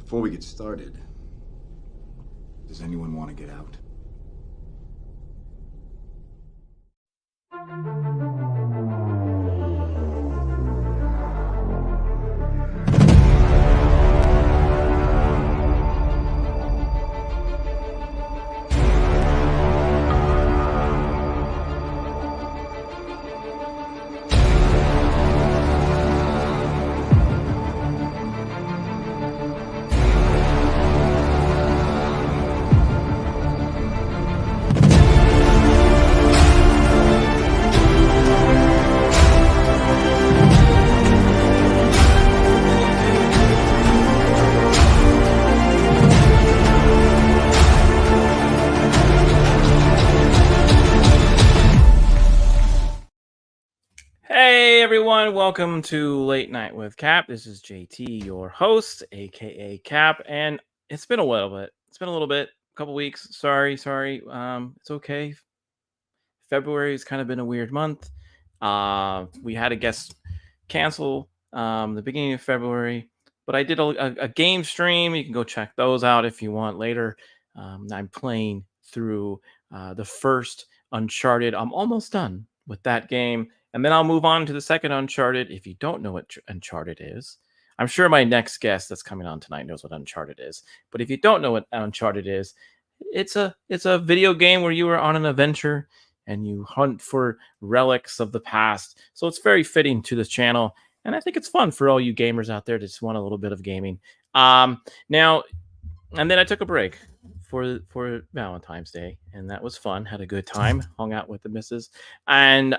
Before we get started, does anyone want to get out? Hey everyone, welcome to Late Night with Cap. This is JT, your host, aka Cap, and it's been a little bit. It's been a little bit, a couple weeks. Sorry. It's okay. February has kind of been a weird month. We had a guest cancel the beginning of February, but I did a game stream. You can go check those out if you want later. I'm playing through the first Uncharted. I'm almost done with that game. And then I'll move on to the second Uncharted. If you don't know what Uncharted is, I'm sure my next guest that's coming on tonight knows what Uncharted is. But if you don't know what Uncharted is, it's a video game where you are on an adventure and you hunt for relics of the past. So it's very fitting to this channel. And I think it's fun for all you gamers out there that just want a little bit of gaming. Now, and then I took a break for Valentine's Day, and that was fun. Had a good time, hung out with the missus. And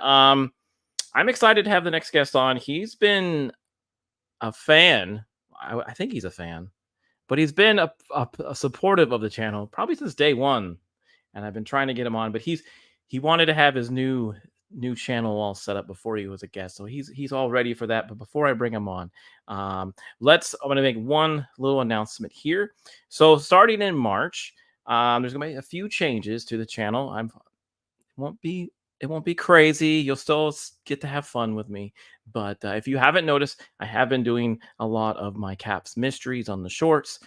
I'm excited to have the next guest on. He's been a fan. I think he's a fan, but he's been a supportive of the channel probably since day one. And I've been trying to get him on, but he wanted to have his new channel all set up before he was a guest, so he's all ready for that. But before I bring him on, I'm going to make one little announcement here. So starting in March, there's going to be a few changes to the channel. It won't be crazy. You'll still get to have fun with me. But if you haven't noticed, I have been doing a lot of my Caps mysteries on the shorts,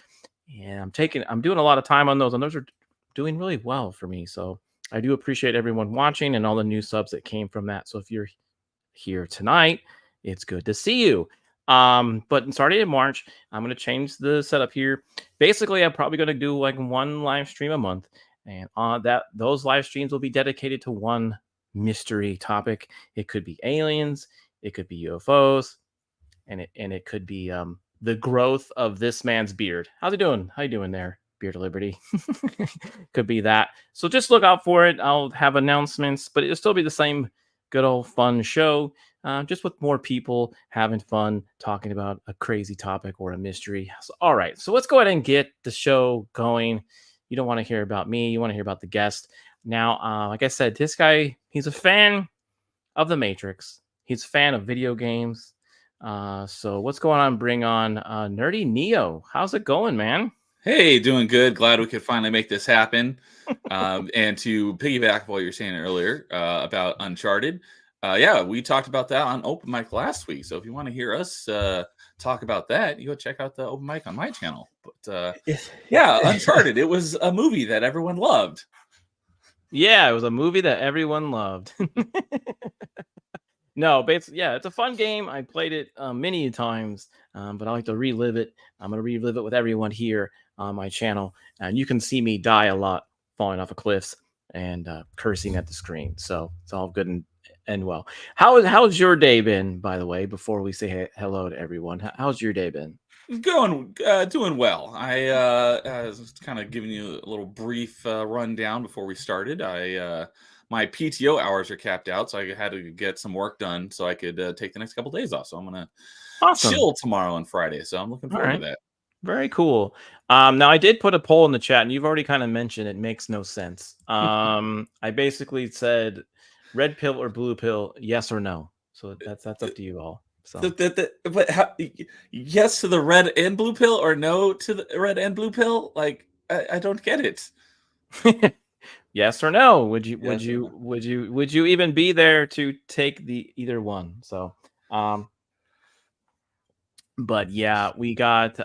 and I'm doing a lot of time on those, and those are doing really well for me. So I do appreciate everyone watching and all the new subs that came from that. So if you're here tonight, it's good to see you. But starting in March, I'm going to change the setup here. Basically, I'm probably going to do like one live stream a month, and those live streams will be dedicated to one mystery topic. It could be aliens, it could be UFOs, and it could be the growth of this man's beard. How's he doing? How you doing there, Beard of Liberty? Could be that. So just look out for it. I'll have announcements, but it'll still be the same good old fun show, just with more people having fun talking about a crazy topic or a mystery. So, all right, so let's go ahead and get the show going. You don't want to hear about me. You want to hear about the guest. Now, like I said, this guy, he's a fan of The Matrix. He's a fan of video games. So what's going on? Bring on Nerdy Neo. How's it going, man? Hey, doing good. Glad we could finally make this happen. And to piggyback what you were saying earlier about Uncharted, yeah, we talked about that on Open Mic last week. So if you want to hear us talk about that, you go check out the Open Mic on my channel. But yeah, Uncharted, it was a movie that everyone loved. Yeah, it was a movie that everyone loved. No, but it's a fun game. I played it many times, but I like to relive it. I'm going to relive it with everyone here on my channel. And you can see me die a lot, falling off of cliffs and cursing at the screen. So it's all good and well. How's your day been, by the way, before we say hello to everyone? How's your day been? Doing well. I was kind of giving you a little brief rundown before we started. My PTO hours are capped out, so I had to get some work done so I could take the next couple days off. So I'm gonna chill tomorrow and Friday. So I'm looking forward to that. Very cool. Now I did put a poll in the chat, and you've already kind of mentioned it makes no sense. I basically said red pill or blue pill, yes or no. So that's up to you all. So but yes to the red and blue pill, or no to the red and blue pill? Like I don't get it. Yes or no? Would you even be there to take the either one? So, but yeah, we got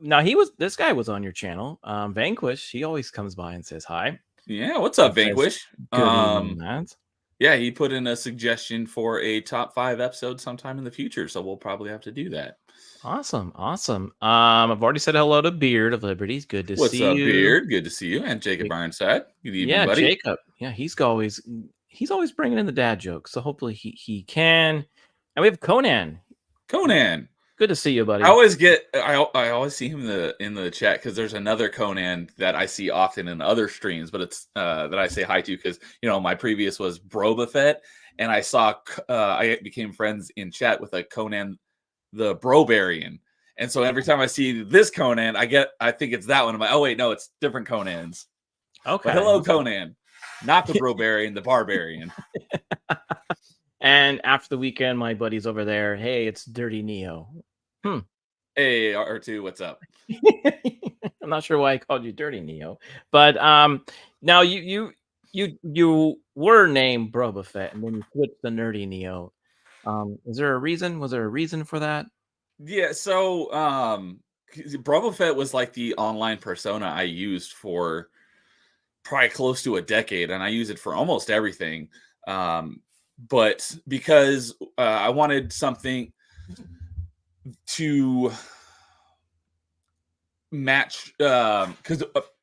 now this guy was on your channel. Vanquish, he always comes by and says hi. Yeah, what's up, Says, Vanquish? good evening, lads. Yeah, he put in a suggestion for a top 5 episode sometime in the future, so we'll probably have to do that. Awesome. I've already said hello to Beard of Liberties. Good to What's see up, you. Beard? Good to see you. And Jacob Ironside. Good evening, buddy. Jacob. Yeah, he's always bringing in the dad jokes, so hopefully he can. And we have Conan. Good to see you, buddy. I always see him in the chat because there's another Conan that I see often in other streams, but it's that I say hi to because my previous was Brobafett, and I saw I became friends in chat with a Conan the Brobarian, and so every time I see this Conan, I think it's that one. I'm like, oh wait, no, it's different Conans. Okay, but hello Conan, not the Brobarian, the Barbarian. And after the weekend, my buddy's over there. Hey, it's Dirty Neo. Hey, R2, what's up? I'm not sure why I called you Dirty Neo, but now you were named Brobafett, and then you switched to Nerdy Neo. Is there a reason? Was there a reason for that? Yeah, so Brobafett was like the online persona I used for probably close to a decade, and I use it for almost everything. But because I wanted something to match, because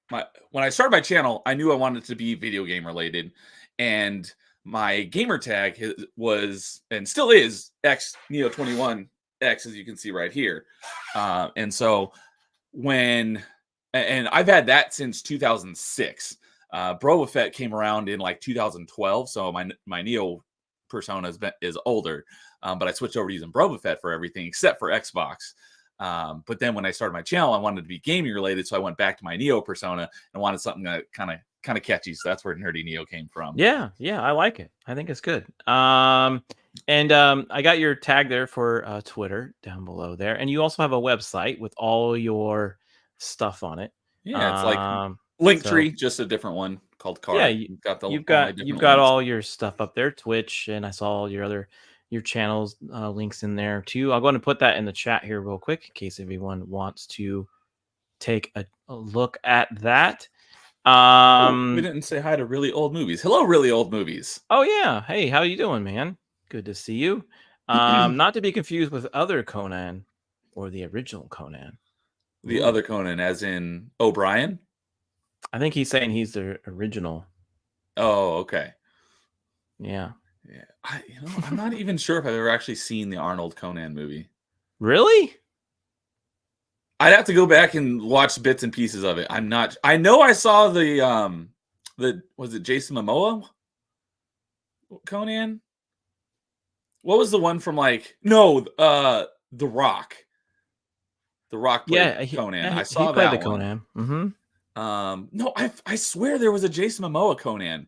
when I started my channel, I knew I wanted it to be video game related, and my gamer tag was and still is X Neo 21 X, as you can see right here. And so and I've had that since 2006. Brobafett came around in like 2012, so my Neo persona is older, but I switched over to using Brobafett for everything except for Xbox. But then when I started my channel, I wanted to be gaming related, so I went back to my Neo persona and wanted something that kind of catchy. So that's where Nerdy Neo came from. Yeah, I like it. I think it's good. And I got your tag there for Twitter down below there, and you also have a website with all your stuff on it. Yeah, it's like Linktree, just a different one called Card. Yeah, you've got all your stuff up there, Twitch, and I saw all your channels links in there too. I'll go ahead and put that in the chat here real quick in case everyone wants to take a look at that. We didn't say hi to Really Old Movies. Hello, Really Old Movies. Oh yeah, hey, how you doing, man? Good to see you. Not to be confused with other Conan or the original Conan. The other Conan, as in O'Brien. I think he's saying he's the original. Oh, okay. Yeah. I'm not even sure if I've ever actually seen the Arnold Conan movie. Really? I'd have to go back and watch bits and pieces of it. I'm not. I know I saw the was it Jason Momoa Conan? What was the one from The Rock? The Rock played Conan. I saw that the Conan. Mm-hmm. No, I swear there was a Jason Momoa Conan.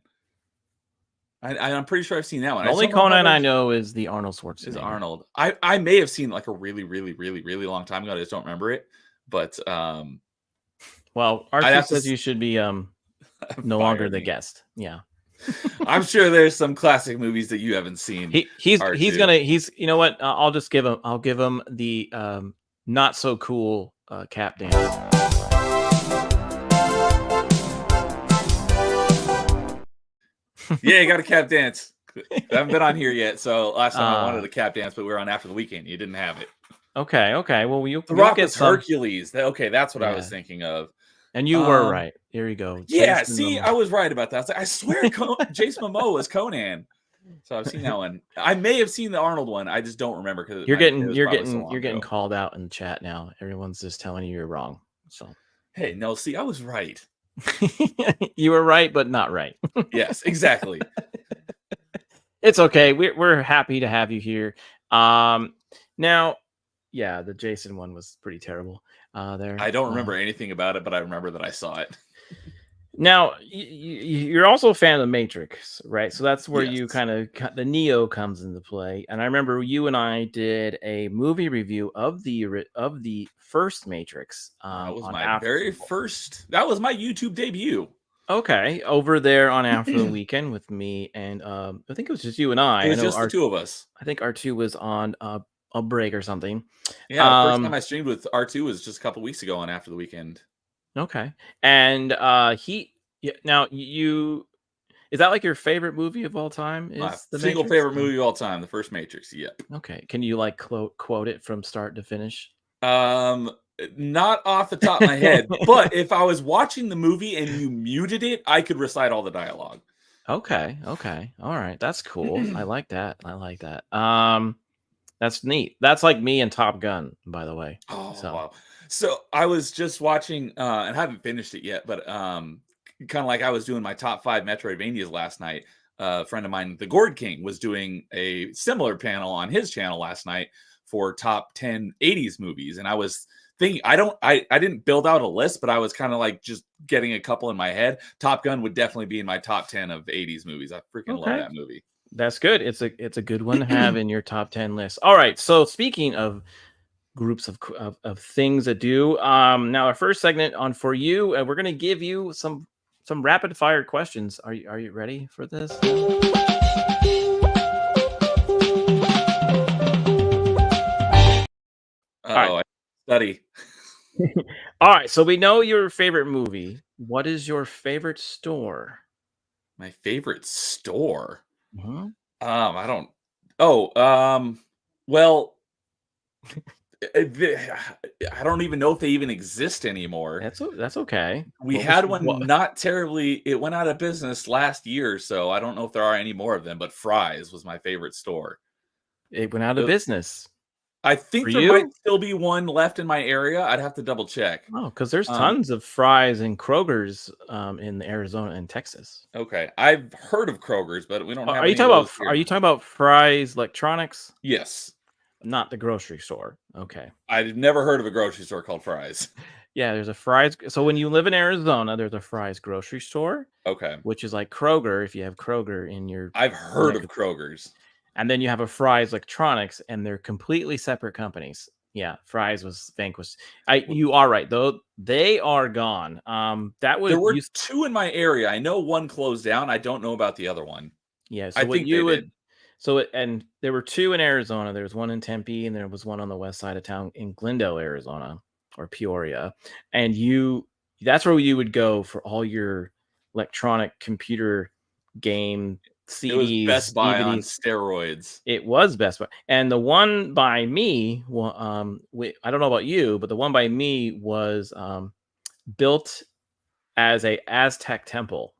I'm pretty sure I've seen that one. The only Conan I know is the Arnold Schwarzenegger. Is Arnold. I may have seen like a really, really, really, really long time ago. I just don't remember it. But well, Archie says you should be no longer the guest. Yeah. I'm sure there's some classic movies that you haven't seen. He's you know what? I'll give him the not so cool cap dance. Yeah, you got a cap dance. I haven't been on here yet, so last time I wanted a cap dance, but we were on After the Weekend. You didn't have it. Okay. Well, The Rock is Hercules. Okay, that's what I was thinking of. And you were right. Here you go. Yeah, I was right about that. I swear Jason Momoa was Conan. So I've seen that one. I may have seen the Arnold one. I just don't remember because you're getting called out in the chat now. Everyone's just telling you you're wrong. So hey, no, see, I was right. You were right, but not right. Yes, exactly. It's okay. We're happy to have you here. Now, yeah, the Jason one was pretty terrible. There, I don't remember anything about it, but I remember that I saw it. Now, you're also a fan of the Matrix, right? So that's where you kind of the Neo comes into play. And I remember you and I did a movie review of the first Matrix. That was my very first. That was my YouTube debut. Okay, over there on After the Weekend with me and I think it was just you and I. It was just the two of us. I think R2 was on a break or something. Yeah, the first time I streamed with R2 was just a couple weeks ago and after the weekend. Okay. And now you is that like your favorite movie of all time? My Is The single Matrix? favorite movie of all time, the first Matrix. Yep. Okay. Can you like quote it from start to finish? Um, Not off the top of my head, but if I was watching the movie and you muted it, I could recite all the dialogue. Okay. Okay. All right. That's cool. I like that. I like that. That's neat. That's like me and Top Gun, by the way. Oh, So wow. So I was just watching, and I haven't finished it yet, but kind of like I was doing my top 5 Metroidvanias last night. A friend of mine, the Gourd King, was doing a similar panel on his channel last night for top 10 80s movies, and I was thinking, I didn't build out a list, but I was kind of like just getting a couple in my head. Top Gun would definitely be in my top 10 of 80s movies. I freaking love that movie. that's good. It's a good one to have in your top 10 list. All right. So speaking of groups of things to do, now our first segment on For You, and we're gonna give you some rapid fire questions. Are you ready for this? Oh, I study. All right, so we know your favorite movie. What is your favorite store? My favorite store. Mhm. I don't. Oh, well, I don't even know if they even exist anymore. That's okay. We had one not terribly. It went out of business last year, so I don't know if there are any more of them. But Fry's was my favorite store. It went out of business. I think there might still be one left in my area. I'd have to double check. Oh, because there's tons of Fry's and Kroger's in Arizona and Texas. Okay, I've heard of Kroger's, but we don't have. Are you talking about Fry's Electronics? Yes. Not the grocery store. Okay. I've never heard of a grocery store called Fry's. Yeah, there's a Fry's. So when you live in Arizona, there's a Fry's grocery store. Okay. Which is like Kroger if you have Kroger in your. I've heard of Kroger's. And then you have a Fry's Electronics, and they're completely separate companies. Yeah, Fry's was vanquished. You are right, though. They are gone. There were 2 in my area. I know one closed down. I don't know about the other one. Yeah, so what you would. And there were 2 in Arizona. There was one in Tempe, and there was one on the west side of town in Glendale, Arizona, or Peoria. And that's where you would go for all your electronic computer game CDs. It was Best Buy DVDs. on steroids. It was Best Buy. And the one by me, I don't know about you, but the one by me was built as a Aztec temple.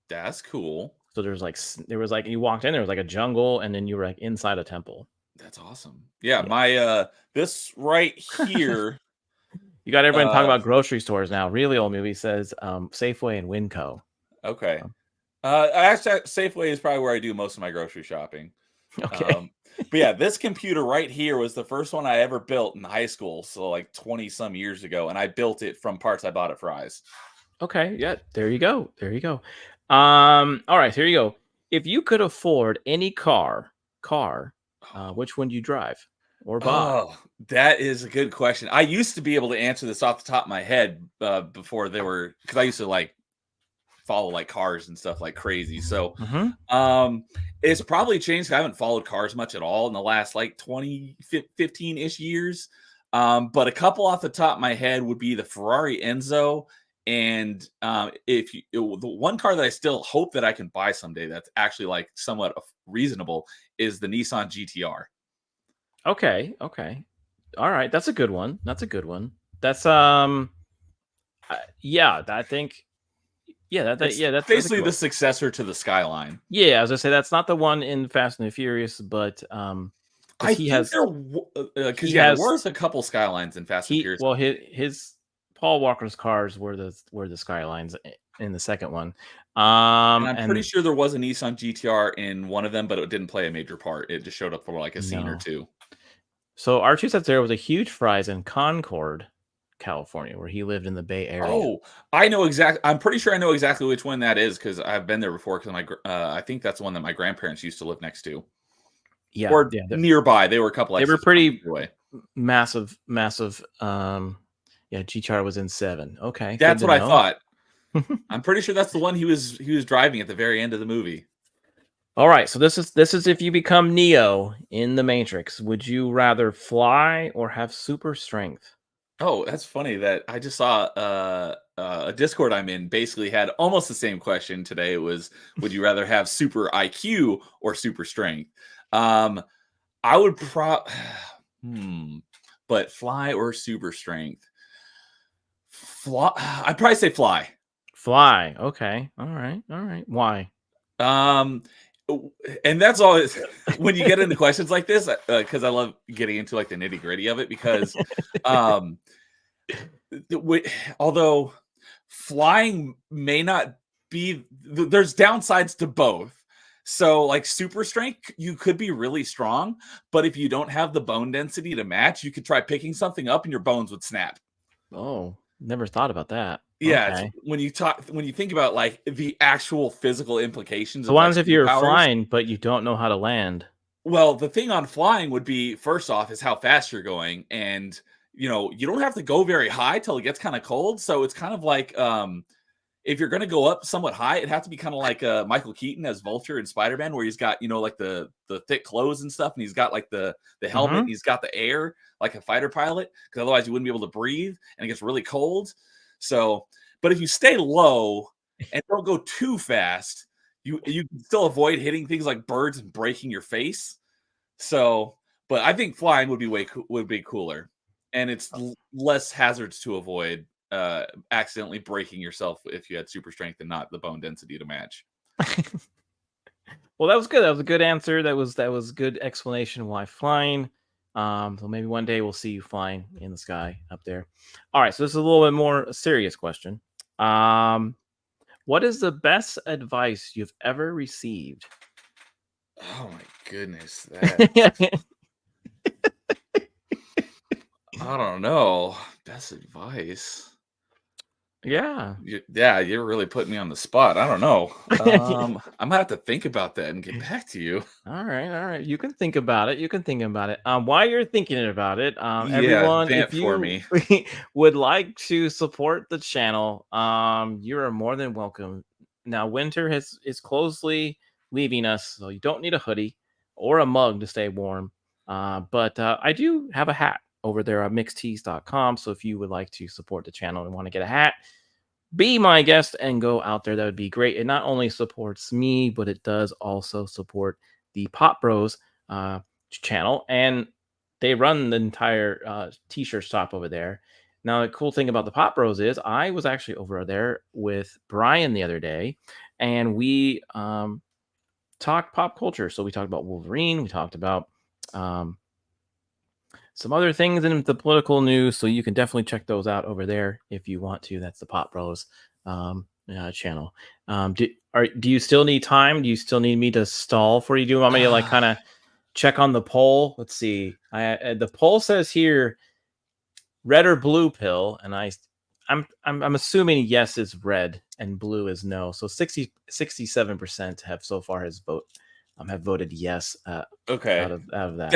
That's cool. So there was like you walked in, there was like a jungle, and then you were like inside a temple. That's awesome. Yeah. My this right here. You got everyone talking about grocery stores now. Really old movie says Safeway and Winco. Okay. Actually, Safeway is probably where I do most of my grocery shopping. Okay. But yeah, this computer right here was the first one I ever built in high school. So like 20 some years ago. And I built it from parts I bought at Fry's. Okay. Yeah. There you go. All right, here you go. If you could afford any car, which one do you drive or buy? Oh, that is a good question. I used to be able to answer this off the top of my head before they were, because I used to like follow like cars and stuff like crazy. So it's probably changed. I haven't followed cars much at all in the last like 20, 15-ish years. But a couple off the top of my head would be the Ferrari Enzo. And the one car that I still hope that I can buy someday that's actually like somewhat reasonable is the Nissan GTR. Okay. All right, that's a good one. That's I think that's basically the successor to the Skyline. Yeah, as I say, that's not the one in Fast and the Furious, but I think there was a couple Skylines in Fast and Furious. Well, his Paul Walker's cars were the Skylines in the second one. And I'm pretty sure there was a Nissan GTR in one of them, but it didn't play a major part. It just showed up for like a scene or two. So R2 says there was a huge Fry's in Concord, California, where he lived in the Bay Area. Oh, I know exactly. I'm pretty sure I know exactly which one that is because I've been there before. Because I think that's the one that my grandparents used to live next to. Yeah, or nearby. They were a couple. They were pretty massive. Yeah, GTR was in 7. Okay, that's what I thought. I'm pretty sure that's the one he was driving at the very end of the movie. All right, so this is if you become Neo in the Matrix. Would you rather fly or have super strength? Oh, that's funny that I just saw a Discord I'm in basically had almost the same question today. It was, would you rather have super IQ or super strength? Um, I would hmm, but fly or super strength? Fly. I'd probably say fly. Fly. Okay. All right. All right. Why? Um, and that's all. When you get into questions like this, because I love getting into like the nitty gritty of it, because um, although flying may not be, there's downsides to both. So like super strength, you could be really strong, but if you don't have the bone density to match, you could try picking something up and your bones would snap. Oh, never thought about that. Yeah, it's Okay. when you think about like the actual physical implications So of what like happens if you're superpowers. flying but you don't know how to land? Well, the thing on flying would be, first off, is how fast you're going, and you don't have to go very high till it gets kind of cold. So it's kind of like if you're going to go up somewhat high, it has to be kind of like Michael Keaton as Vulture in Spider-Man, where he's got like the thick clothes and stuff, and he's got like the helmet, and Mm-hmm. he's got the air like a fighter pilot, because otherwise you wouldn't be able to breathe, and it gets really cold. So, but if you stay low and don't go too fast, you can still avoid hitting things like birds and breaking your face. So, but I think flying would be would be cooler, and it's less hazards to avoid accidentally breaking yourself if you had super strength and not the bone density to match. Well, that was good. That was a good answer. That was good explanation why flying. So maybe one day we'll see you flying in the sky up there. All right, so this is a little bit more serious question. What is the best advice you've ever received? Oh my goodness, that I don't know. Best advice. Yeah. Yeah, you're really putting me on the spot. I don't know. I'm gonna have to think about that and get back to you. All right, all right. You can think about it. You can think about it. While you're thinking about it, Yeah, everyone, vamp if for you me. would like to support the channel, you are more than welcome. Now, winter is closely leaving us, so you don't need a hoodie or a mug to stay warm. But I do have a hat over there at mixtees.com. So if you would like to support the channel and want to get a hat, be my guest and go out there. That would be great. It not only supports me, but it does also support the Pop Bros channel, and they run the entire t-shirt shop over there. Now, the cool thing about the Pop Bros is I was actually over there with Brian the other day, and we talked pop culture. So we talked about Wolverine. We talked about um, some other things in the political news. So you can definitely check those out over there if you want to. That's the Pop Bros channel. Do you still need time? Do you still need me to stall for you? Do you want me to like kind of check on the poll? Let's see. The poll says here red or blue pill, and I'm assuming yes is red and blue is no. So 67% have so far have voted yes Okay. out of that.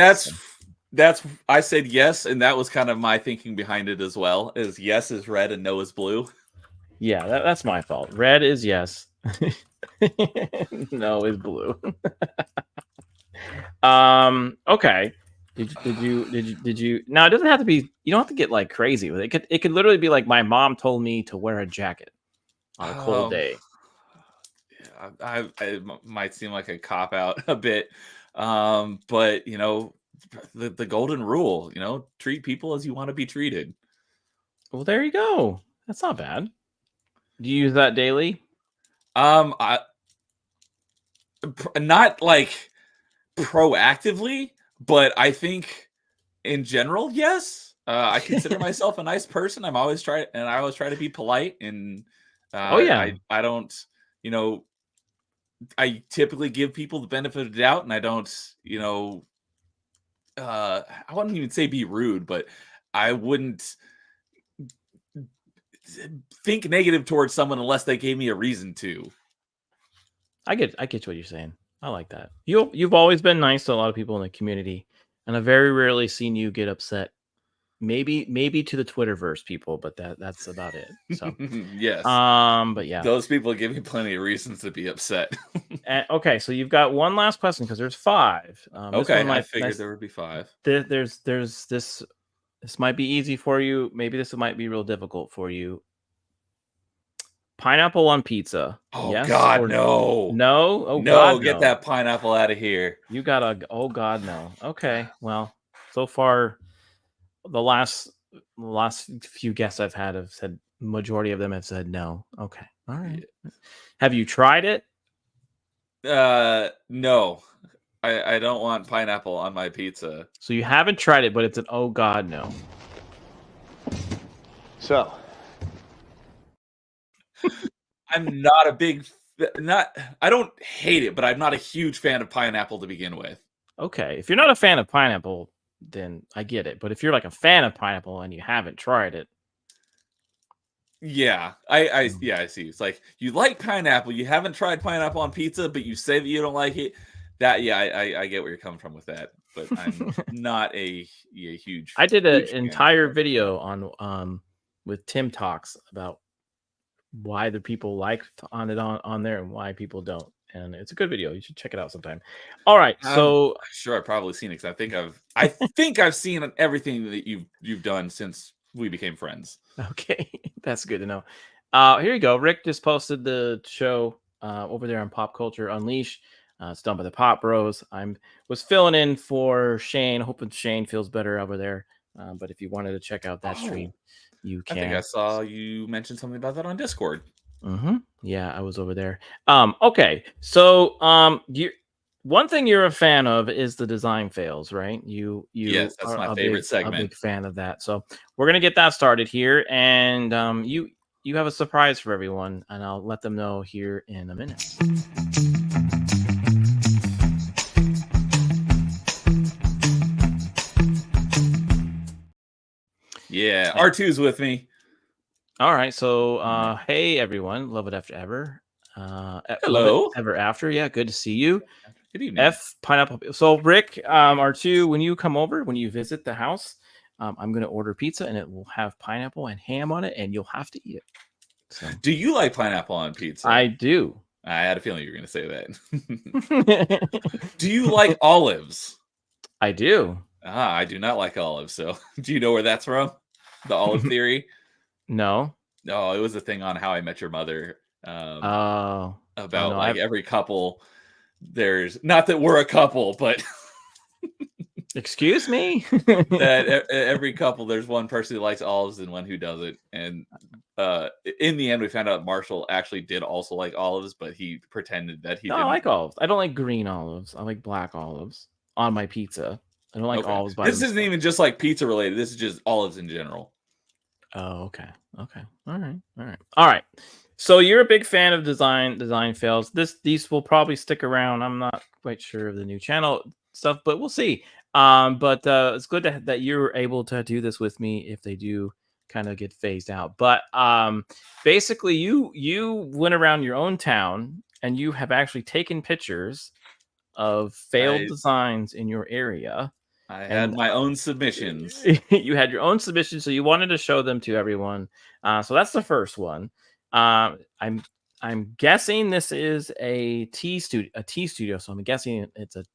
That's I said yes, and that was kind of my thinking behind it as well. Is yes is red and no is blue. Yeah, that's my fault. Red is yes. No is blue. Okay. Did you now it doesn't have to be, you don't have to get like crazy with it. It could literally be like my mom told me to wear a jacket on a cold day. Yeah, I might seem like a cop out a bit. But the golden rule, treat people as you want to be treated. Well, there you go. That's not bad. Do you use that daily? I not like proactively, but I think in general, yes. I consider myself a nice person. I always try to be polite, and Oh yeah. I don't, I typically give people the benefit of the doubt, and I don't, I wouldn't even say be rude, but I wouldn't think negative towards someone unless they gave me a reason to. I get what you're saying. I like that. You've always been nice to a lot of people in the community, and I've very rarely seen you get upset. Maybe to the Twitterverse people, but that's about it. So Yes. but yeah. Those people give me plenty of reasons to be upset. Okay, so you've got one last question because there's 5. Okay, I figured there would be 5. There's this. This might be easy for you. Maybe this might be real difficult for you. Pineapple on pizza. Oh yes God, no. No. Oh No, God, get no. that pineapple out of here. You gotta. Oh God, no. Okay. Well, so far, the last few guests I've had have said. Majority of them have said no. Okay. All right. Yeah. Have you tried it? No. I don't want pineapple on my pizza. So you haven't tried it, but it's an oh God, no. So I'm not a big I don't hate it, but I'm not a huge fan of pineapple to begin with. Okay. If you're not a fan of pineapple, then I get it. But if you're like a fan of pineapple and you haven't tried it. Yeah, I see. It's like you like pineapple, you haven't tried pineapple on pizza, but you say that you don't like it. That I get where you're coming from with that, but I'm not a huge. I did an entire video on with Tim Talks about why the people like on there and why people don't, and it's a good video. You should check it out sometime. All right, so sure I've probably seen it because I think I've seen everything that you've done since we became friends. Okay, that's good to know. Here you go. Rick just posted the show over there on Pop Culture Unleashed. It's done by the Pop Bros. Was filling in for Shane, hoping Shane feels better over there. But if you wanted to check out that stream, you can. I think I saw you mention something about that on Discord. Mm-hmm. Yeah, I was over there. Okay, so one thing you're a fan of is the design fails, right? Yes, that's my favorite segment. A big fan of that. So we're gonna get that started here, and you have a surprise for everyone, and I'll let them know here in a minute. Yeah, R2's with me. All right, so hey everyone, love it after ever. Hello, ever after. Yeah, good to see you. Good evening. Pineapple. So Rick, R2, when you come over, when you visit the house, I'm gonna order pizza and it will have pineapple and ham on it, and you'll have to eat it. So. Do you like pineapple on pizza? I do. I had a feeling you were gonna say that. Do you like olives? I do. I do not like olives. So, do you know where that's from? The olive theory? No. No, it was a thing on How I Met Your Mother. About every couple. There's not that we're a couple, but excuse me. That every couple, there's one person who likes olives and one who doesn't. And in the end, we found out Marshall actually did also like olives, but he pretended that he didn't. I like olives. I don't like green olives. I like black olives on my pizza. I don't like olives. This isn't even just like pizza related. This is just olives in general. Oh, okay. All right. So you're a big fan of design fails. These will probably stick around. I'm not quite sure of the new channel stuff, but we'll see. But it's good that you're able to do this with me if they do kind of get phased out. But basically, you went around your own town and you have actually taken pictures of failed designs in your area. I had my own submissions. You had your own submissions, so you wanted to show them to everyone. So that's the first one. I'm guessing this is a tea studio. So I'm guessing it's a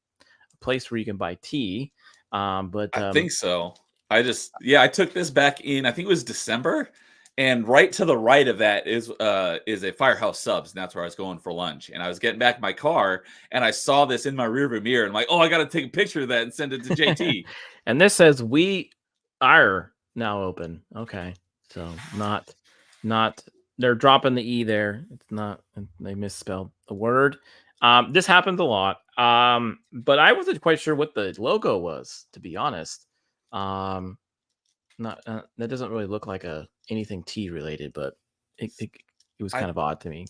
place where you can buy tea. But I think so. I took this back in, I think it was December, and right to the right of that is a Firehouse Subs, and that's where I was going for lunch. And I was getting back in my car, and I saw this in my rearview mirror, and I'm like, oh, I got to take a picture of that and send it to JT. And this says we are now open. Okay, so not they're dropping the E there. It's not, they misspelled the word. This happens a lot. But I wasn't quite sure what the logo was, to be honest. That doesn't really look like anything tea related, but it was kind of odd to me.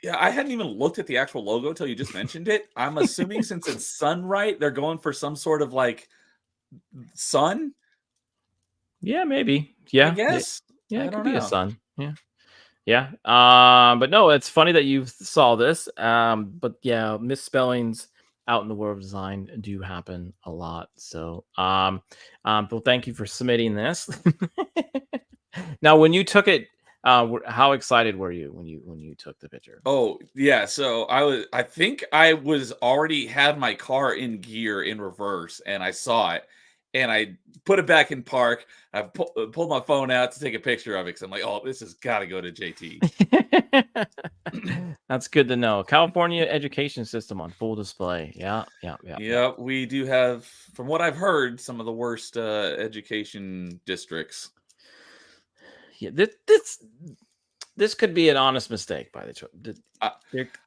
Yeah, I hadn't even looked at the actual logo till you just mentioned it. I'm assuming since it's sunlight, they're going for some sort of like sun. Yeah, maybe. Yeah, I guess. Yeah, it could be a sun. Yeah. But no, it's funny that you saw this. But yeah, misspellings out in the world of design do happen a lot. So, but thank you for submitting this. Now, when you took it, How excited were you when you took the picture? Oh yeah, so I think I was already had my car in gear in reverse, and I saw it, and I put it back in park. I pulled my phone out to take a picture of it because I'm like, oh, this has got to go to JT. That's good to know. California education system on full display. Yeah. Yeah, we do have, from what I've heard, some of the worst education districts. Yeah, this could be an honest mistake by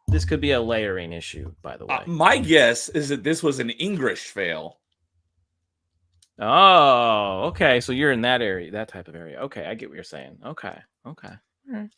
this could be a layering issue, by the way. My guess is that this was an English fail. Oh, okay. So you're in that area, that type of area. Okay, I get what you're saying. Okay. All right.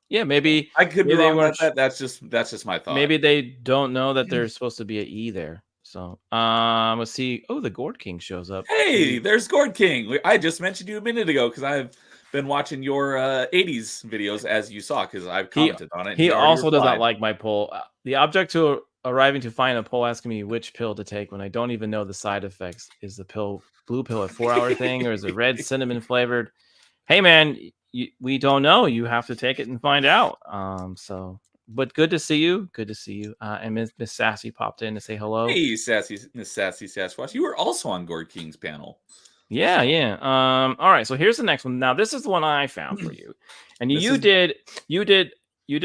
Yeah, maybe I could be maybe wrong about that. That's just my thought. maybe they don't know that there's supposed to be an E there. So, let's see. Oh, the Gourd King shows up. Hey, there's Gourd King. I just mentioned you a minute ago because I've been watching your 80s videos, as you saw, because I've commented on it. He also does not like my poll. The object to arriving to find a poll asking me which pill to take when I don't even know the side effects. Is the blue pill a 4-hour thing, or is it red cinnamon flavored? Hey, man, we don't know. You have to take it and find out. But good to see you. Good to see you. And Miss Sassy popped in to say hello. Hey, Miss Sassy Sasquatch. You were also on Gourd King's panel. Yeah. All right. So here's the next one. Now this is the one I found for you, and you did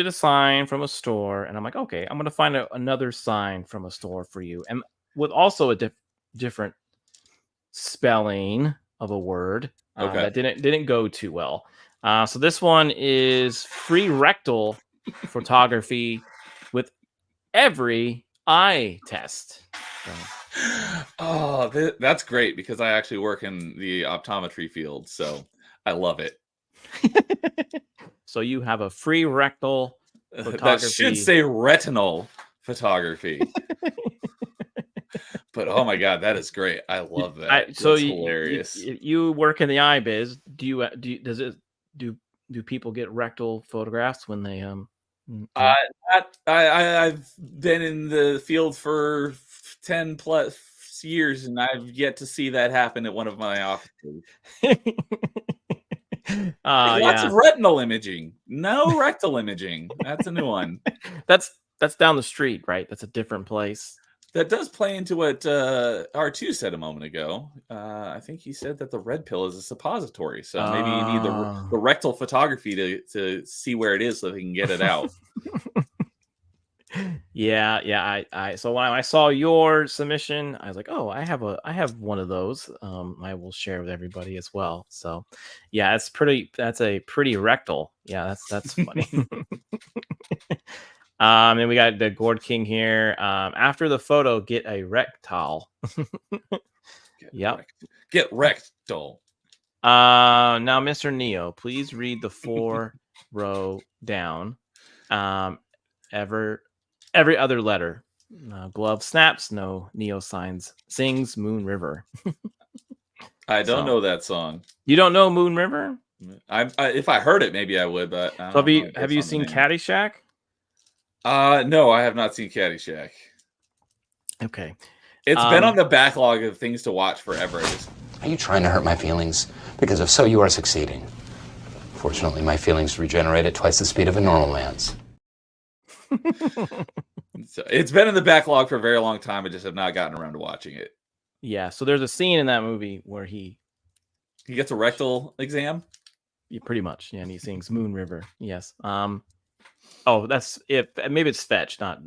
a sign from a store, and I'm like, okay, I'm gonna find another sign from a store for you, and with also a different spelling of a word that didn't go too well. So this one is free rectal photography with every eye test. So. Oh, that's great because I actually work in the optometry field, so I love it. So you have a free rectal photography. That should say retinal photography. But oh my god, that is great! I love that. So that's hilarious. You work in the eye biz. Do people get rectal photographs when they I've been in the field for 10 plus years, and I've yet to see that happen at one of my offices. Lots of retinal imaging, no rectal imaging. That's a new one. That's down the street, right? That's a different place. That does play into what R2 said a moment ago. I think he said that the red pill is a suppository, so maybe you need the rectal photography to see where it is so they can get it out. Yeah. So when I saw your submission, I was like, oh, I have one of those. I will share with everybody as well. So yeah, that's a pretty rectal. Yeah, that's funny. And we got the Gourd King here. After the photo, get a rectal. Get rectal. Now, Mr. Neo, please read the 4-row down. Every other letter. Glove snaps. No Neo signs. Sings Moon River. I don't know that song. You don't know Moon River? If I heard it, maybe I would. But so have you seen Caddyshack? No, I have not seen Caddyshack. Okay. It's been on the backlog of things to watch forever. Are you trying to hurt my feelings? Because if so, you are succeeding. Fortunately, my feelings regenerate at twice the speed of a normal man's. So it's been in the backlog for a very long time. I just have not gotten around to watching it. Yeah, so there's a scene in that movie where he gets a rectal exam. Yeah, pretty much. Yeah, and he sings Moon River. Yes. Oh, that's it. Maybe it's Fetch, not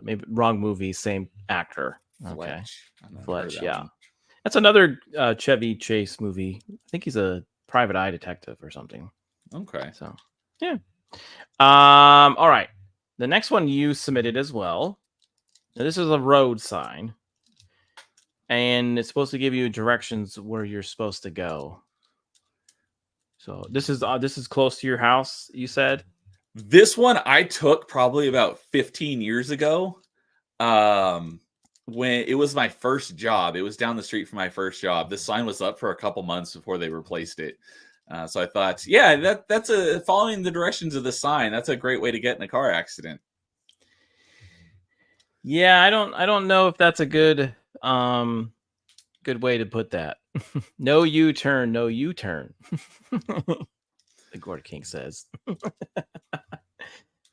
maybe wrong movie, same actor. Okay. Fletch, yeah. One. That's another Chevy Chase movie. I think he's a private eye detective or something. Okay. So, yeah. All right. The next one you submitted as well. Now, this is a road sign, and it's supposed to give you directions where you're supposed to go. So this is close to your house, you said? This one I took probably about 15 years ago. When it was my first job. It was down the street from my first job. This sign was up for a couple months before they replaced it. So I thought, yeah, that's following the directions of the sign. That's a great way to get in a car accident. Yeah, I don't know if that's a good way to put that. No U-turn, no U-turn. Gorda King says.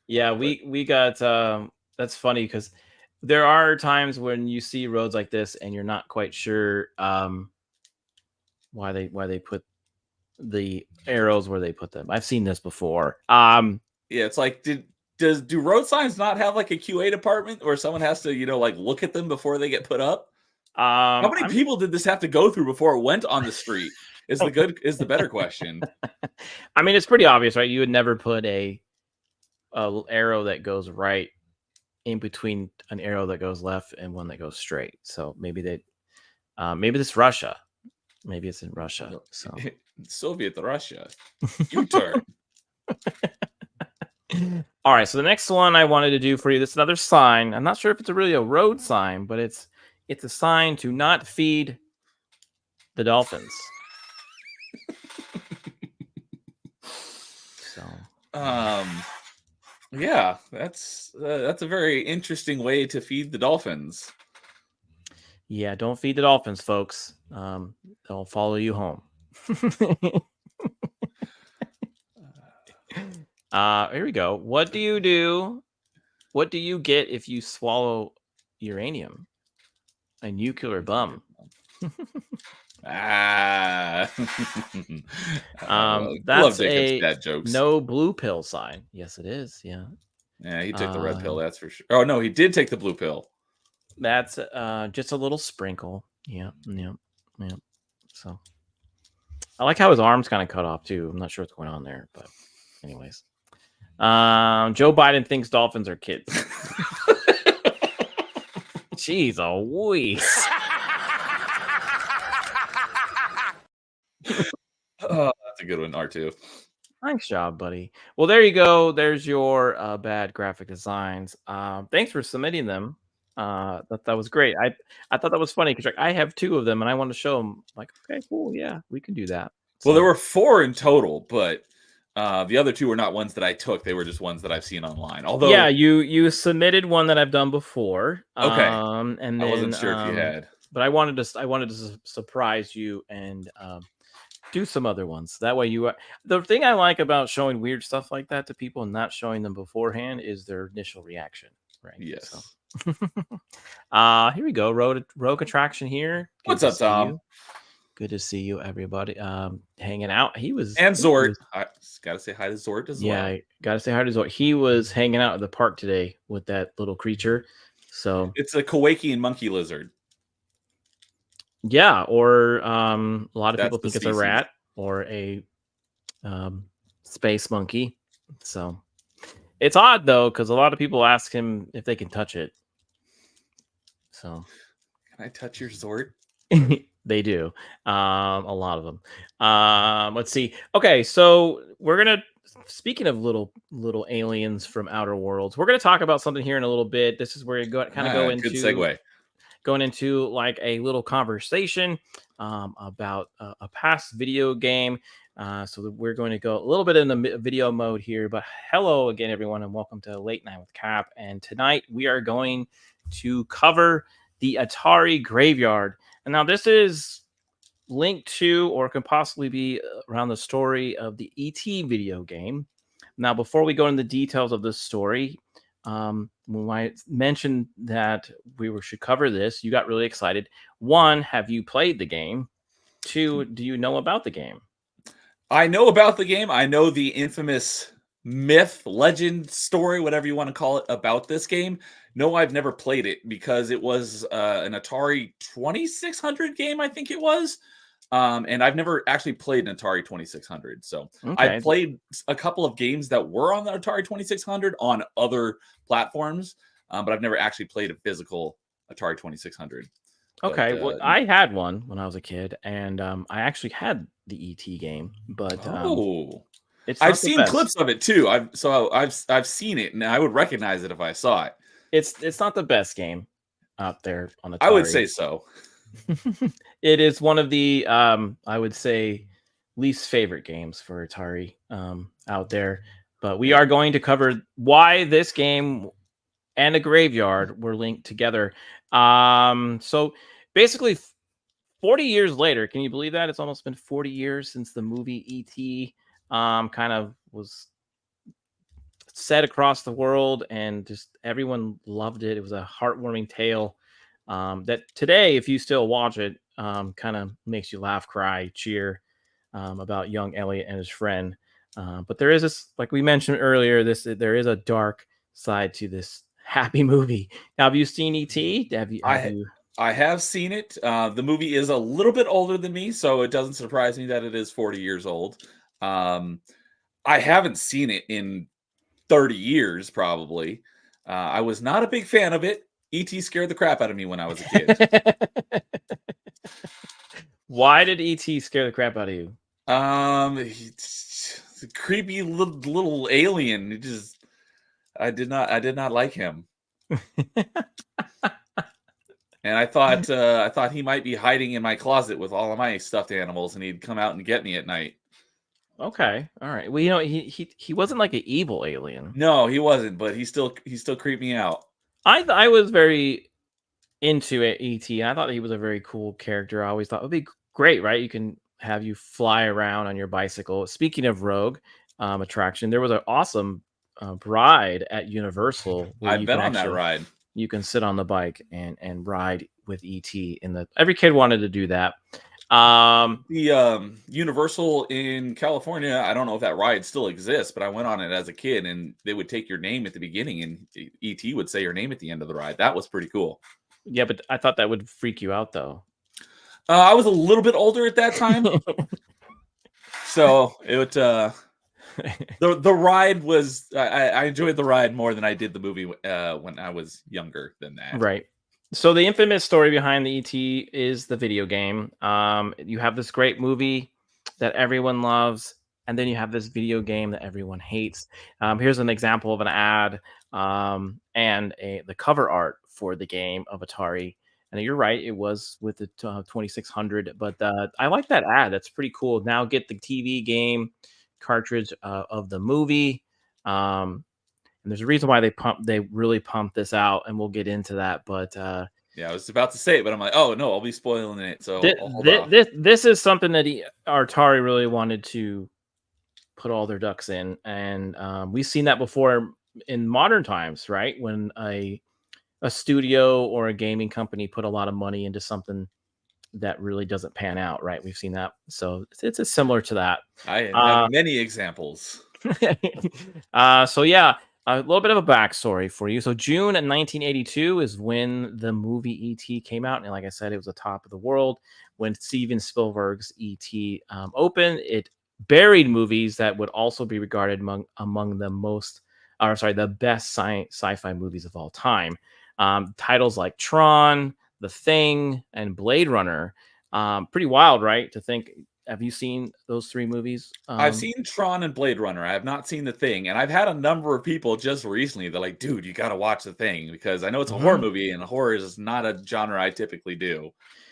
Yeah, we got that's funny because there are times when you see roads like this and you're not quite sure why they put the arrows where they put them. I've seen this before. Yeah, it's like do road signs not have like a QA department where someone has to, like look at them before they get put up? How many people did this have to go through before it went on the street? Is the better question. I mean, it's pretty obvious, right? You would never put a arrow that goes right in between an arrow that goes left and one that goes straight. So maybe maybe it's Russia. Maybe it's in Russia. So Soviet Russia. U-turn. All right. So the next one I wanted to do for you, this is another sign. I'm not sure if it's really a road sign, but it's a sign to not feed the dolphins. So yeah, that's a very interesting way to feed the dolphins. Yeah, don't feed the dolphins, folks. They'll follow you home. Here we go. What do you do? What do you get if you swallow uranium? A nuclear bum. That's a dad jokes. No blue pill sign. Yes, it is. Yeah. Yeah, he took the red pill. That's for sure. Oh no, he did take the blue pill. That's just a little sprinkle. Yeah. So I like how his arm's kind of cut off too. I'm not sure what's going on there, but anyways. Joe Biden thinks dolphins are kids. Jeez, Louise. Oh, that's a good one, R2. Nice job, buddy. Well, there you go. There's your bad graphic designs. Thanks for submitting them. That was great. I thought that was funny because I have 2 of them and I want to show them. Like, okay, cool, yeah, we can do that. Well, there were 4 in total, but the other 2 were not ones that I took. They were just ones that I've seen online. Although, yeah, you submitted one that I've done before. Okay, and then, I wasn't sure if you had, but I wanted to surprise you and do some other ones. That way the thing I like about showing weird stuff like that to people and not showing them beforehand is their initial reaction, right? Yes. So. Here we go. Rogue Attraction here. What's up, Tom? Good to see you, everybody. Hanging out. And Zort. I gotta say hi to Zort as well. Yeah, gotta say hi to Zort. He was hanging out at the park today with that little creature. So it's a Kowakian monkey lizard. Yeah, or a lot of people think it's a rat or a space monkey. So it's odd though, because a lot of people ask him if they can touch it. So can I touch your Zort? They do. A lot of them. Let's see. Okay, so we're gonna. Speaking of little aliens from outer worlds, we're gonna talk about something here in a little bit. This is where you go into good segue. Going into like a little conversation about a past video game. So we're going to go a little bit in the video mode here. But hello again, everyone, and welcome to Late Night with Cap. And tonight we are going to cover the Atari Graveyard. And now this is linked to or can possibly be around the story of the ET video game. Now, before we go into the details of this story, when I mentioned that we should cover this, you got really excited. 1, have you played the game? 2, do you know about the game? I know about the game. I know the infamous myth, legend, story, whatever you want to call it, about this game. No, I've never played it because it was an Atari 2600 game, I think it was. And I've never actually played an Atari 2600. So okay. I've played a couple of games that were on the Atari 2600 on other platforms, but I've never actually played a physical Atari 2600. Okay, well, I had one when I was a kid, and I actually had the ET game, but I've seen clips of it too. I've seen it, and I would recognize it if I saw it. It's not the best game out there on Atari. I would say so. It is one of the I would say least favorite games for Atari out there, but we are going to cover why this game and a graveyard were linked together. So basically 40 years later, can you believe that? It's almost been 40 years since the movie E.T. kind of was set across the world, and just everyone loved it. It was a heartwarming tale that today, if you still watch it, kind of makes you laugh, cry, cheer about young Elliot and his friend. But there is this, like we mentioned earlier, there is a dark side to this happy movie. Now, have you seen E.T.? Have you? I have seen it. The movie is a little bit older than me, so it doesn't surprise me that it is 40 years old. I haven't seen it in 30 years, probably. I was not a big fan of it. E.T. scared the crap out of me when I was a kid. Why did E.T. scare the crap out of you? He's a creepy little alien. I did not like him. And I thought he might be hiding in my closet with all of my stuffed animals, and he'd come out and get me at night. Okay, all right. Well, he wasn't like an evil alien. No, he wasn't, but he still creeped me out. I was very into it, E.T. I thought he was a very cool character. I always thought it would be great, right? You can have you fly around on your bicycle. Speaking of rogue attraction, there was an awesome ride at Universal. I've been on that ride. You can sit on the bike and ride with ET every kid wanted to do that. The Universal in California, I don't know if that ride still exists, but I went on it as a kid, and they would take your name at the beginning, and ET would say your name at the end of the ride. That was pretty cool. Yeah, but I thought that would freak you out, though. I was a little bit older at that time, so it the ride was. I enjoyed the ride more than I did the movie when I was younger than that. Right. So the infamous story behind the ET is the video game. You have this great movie that everyone loves, and then you have this video game that everyone hates. Here's an example of an ad and the cover art for the game of Atari. And you're right, it was with the 2600, but I like that ad. That's pretty cool. Now get the TV game cartridge of the movie. And there's a reason why they really pumped this out, and we'll get into that. But yeah, I was about to say it, but I'm like, oh no, I'll be spoiling it. So this is something that Atari really wanted to put all their ducks in, and we've seen that before in modern times, right? When a studio or a gaming company put a lot of money into something that really doesn't pan out, right? We've seen that, so it's similar to that. I have many examples. So yeah. A little bit of a backstory for you. So June of 1982 is when the movie E.T. came out. And like I said, it was the top of the world. When Steven Spielberg's E.T. Opened, it buried movies that would also be regarded among the best sci-fi movies of all time. Titles like Tron, The Thing, and Blade Runner. Pretty wild, right? To think. Have you seen those three movies? I've seen Tron and Blade Runner. I have not seen The Thing. And I've had a number of people just recently, they're like, dude, you got to watch The Thing, because I know it's a horror movie, and horror is not a genre I typically do.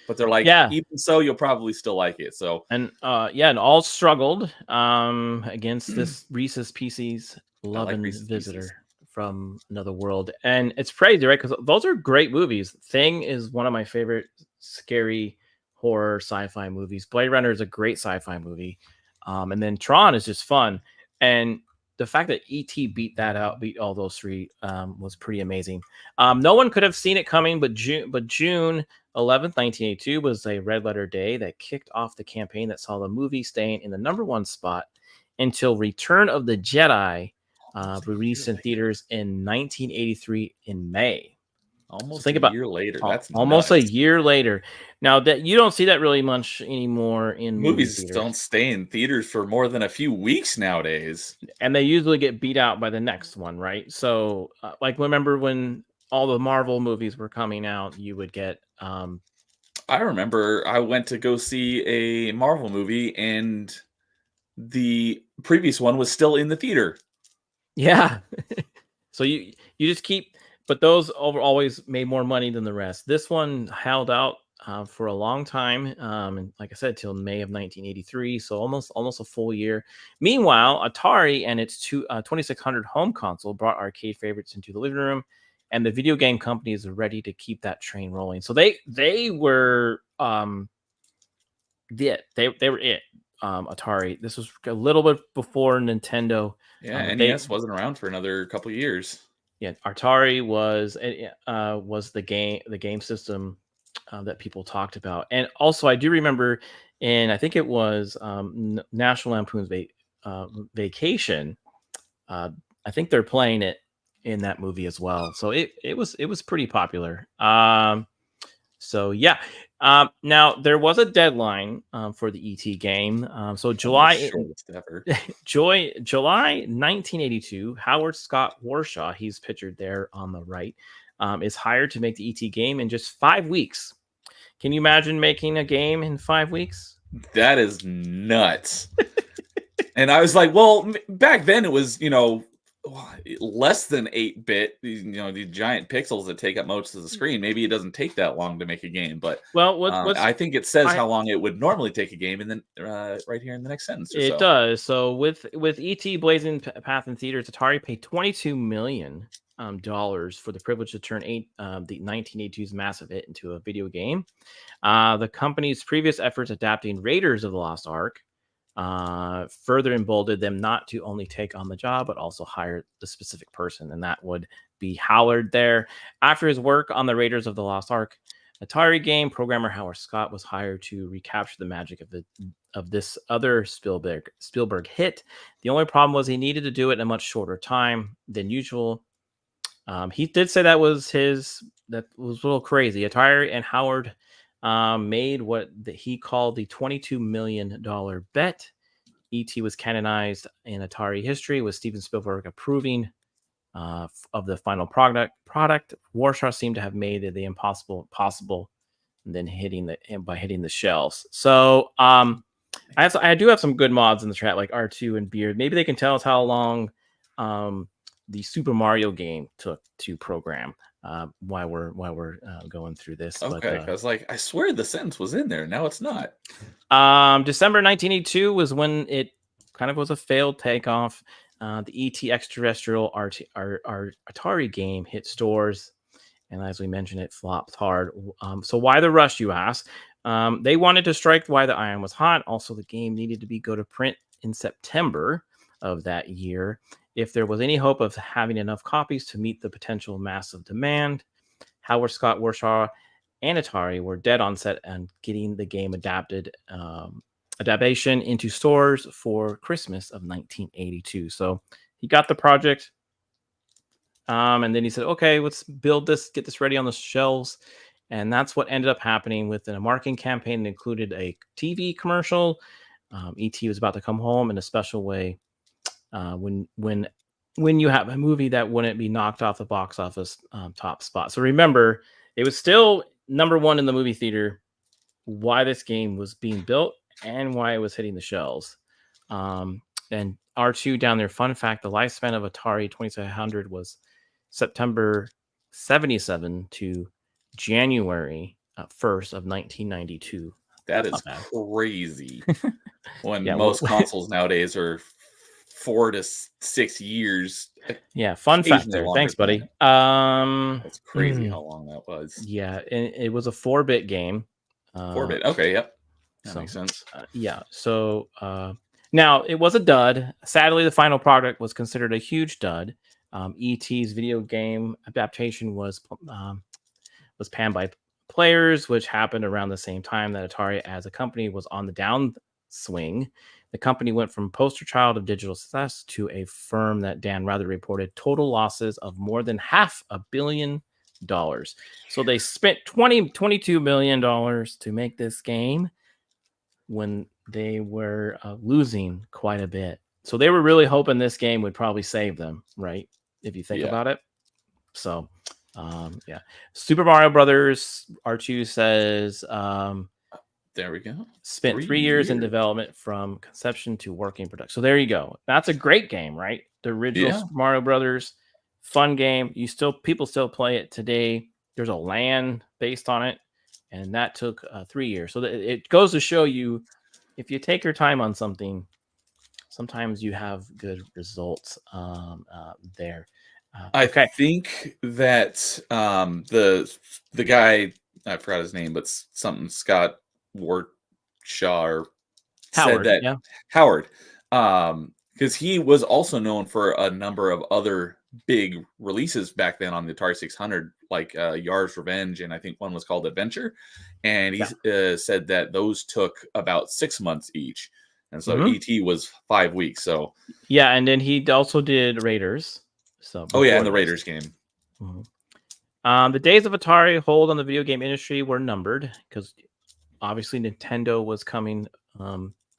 But they're like, even so, you'll probably still like it. So and all struggled against this Reese's Pieces loving visitor from another world. And it's crazy, right? Because those are great movies. Thing is one of my favorite scary horror sci-fi movies. Blade Runner is a great sci-fi movie, and then Tron is just fun. And the fact that E.T. beat all those three was pretty amazing. No one could have seen it coming, but June 11th, 1982 was a red letter day that kicked off the campaign that saw the movie staying in the #1 spot until Return of the Jedi released in theaters in 1983 in May. Almost a year later. That's almost a year later. Now that you don't see that really much anymore in movies, don't stay in theaters for more than a few weeks nowadays, and they usually get beat out by the next one, right? So, like, remember when all the Marvel movies were coming out, you would get. I remember I went to go see a Marvel movie, and the previous one was still in the theater. Yeah. So you just keep. But those always made more money than the rest. This one held out for a long time, and like I said, till May of 1983, so almost a full year. Meanwhile, Atari and its 2600 home console brought arcade favorites into the living room, and the video game companies are ready to keep that train rolling. So they were they were it. Atari. This was a little bit before Nintendo. Yeah, NES wasn't around for another couple years. Yeah, Atari was the game system that people talked about, and also I do remember, and I think it was National Lampoon's Vacation. I think they're playing it in that movie as well, so it was pretty popular. So yeah. Now there was a deadline for the ET game. So July July 1982, Howard Scott Warshaw, he's pictured there on the right, is hired to make the ET game in just 5 weeks. Can you imagine making a game in 5 weeks? That is nuts. And I was like, well, back then it was, less than 8-bit, the giant pixels that take up most of the screen. Maybe it doesn't take that long to make a game, but I think it says how long it would normally take a game, and then right here in the next sentence. It does. So with E.T. blazing path in theaters, Atari paid $22 million for the privilege to turn the 1982's massive hit into a video game. The company's previous efforts adapting Raiders of the Lost Ark further emboldened them not to only take on the job, but also hire the specific person, and that would be Howard there. After his work on the Raiders of the Lost Ark Atari game, programmer Howard Scott was hired to recapture the magic of this other Spielberg hit. The only problem was he needed to do it in a much shorter time than usual. He did say that was a little crazy. Atari and Howard made what he called the $22 million bet. E.T. was canonized in Atari history, with Steven Spielberg approving of the final product. Warshaw seemed to have made the impossible possible, and then hitting the shelves. So I do have some good mods in the chat, like R2 and Beard. Maybe they can tell us how long the Super Mario game took to program. While we're going through this. Okay, because I swear the sentence was in there. Now it's not. December 1982 was when it kind of was a failed takeoff. The ET extraterrestrial Atari game hit stores, and as we mentioned, it flopped hard. So why the rush, you ask? They wanted to strike while the iron was hot. Also, the game needed to go to print in September of that year. If there was any hope of having enough copies to meet the potential massive demand, Howard Scott Warshaw and Atari were dead on set and getting the game adaptation into stores for Christmas of 1982. So he got the project, and then he said, "Okay, let's build this, get this ready on the shelves." And that's what ended up happening with a marketing campaign that included a TV commercial. E.T. was about to come home in a special way. When you have a movie that wouldn't be knocked off the box office top spot. So remember, it was still number one in the movie theater, why this game was being built and why it was hitting the shelves. And R2 down there, fun fact, the lifespan of Atari 2700 was September 77 to January 1st of 1992. That is crazy. When most consoles nowadays are 4 to 6 years. Yeah, fun factor. Thanks, buddy. That's crazy how long that was. Yeah, and it was a 4-bit game. 4-bit. Okay, yep. That makes sense. Yeah. So now it was a dud. Sadly, the final product was considered a huge dud. E.T.'s video game adaptation was panned by players, which happened around the same time that Atari as a company was on the downswing. The company went from poster child of digital success to a firm that Dan Rather reported total losses of more than $500 million. So they spent $22 million to make this game when they were losing quite a bit. So they were really hoping this game would probably save them, right? If you think about it. So, yeah. Super Mario Brothers, R2 says... there we go. Spent 3 years in development from conception to working production. So there you go. That's a great game, right? The original Super Mario Brothers, fun game. People still play it today. There's a LAN based on it, and that took 3 years. So it goes to show you, if you take your time on something, sometimes you have good results there. I think that the guy, I forgot his name, but something Scott Warshaw, or said Howard, that yeah. Howard, because he was also known for a number of other big releases back then on the Atari 600, like Yar's Revenge, and I think one was called Adventure. And he said that those took about 6 months each, and so ET was 5 weeks. So yeah, and then he also did Raiders. So oh yeah, and the those. Raiders game. The days of Atari hold on the video game industry were numbered because obviously Nintendo was coming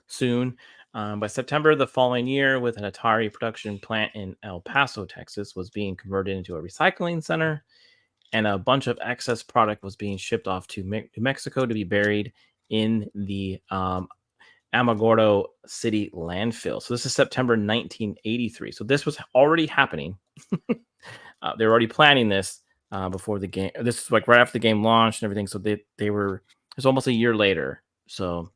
soon. By September the following year, with an Atari production plant in El Paso, Texas, was being converted into a recycling center, and a bunch of excess product was being shipped off to New Mexico to be buried in the Alamogordo City landfill. So this is September 1983. So this was already happening. They were already planning this before the game. This is like right after the game launched and everything. So they were. It's almost a year later. So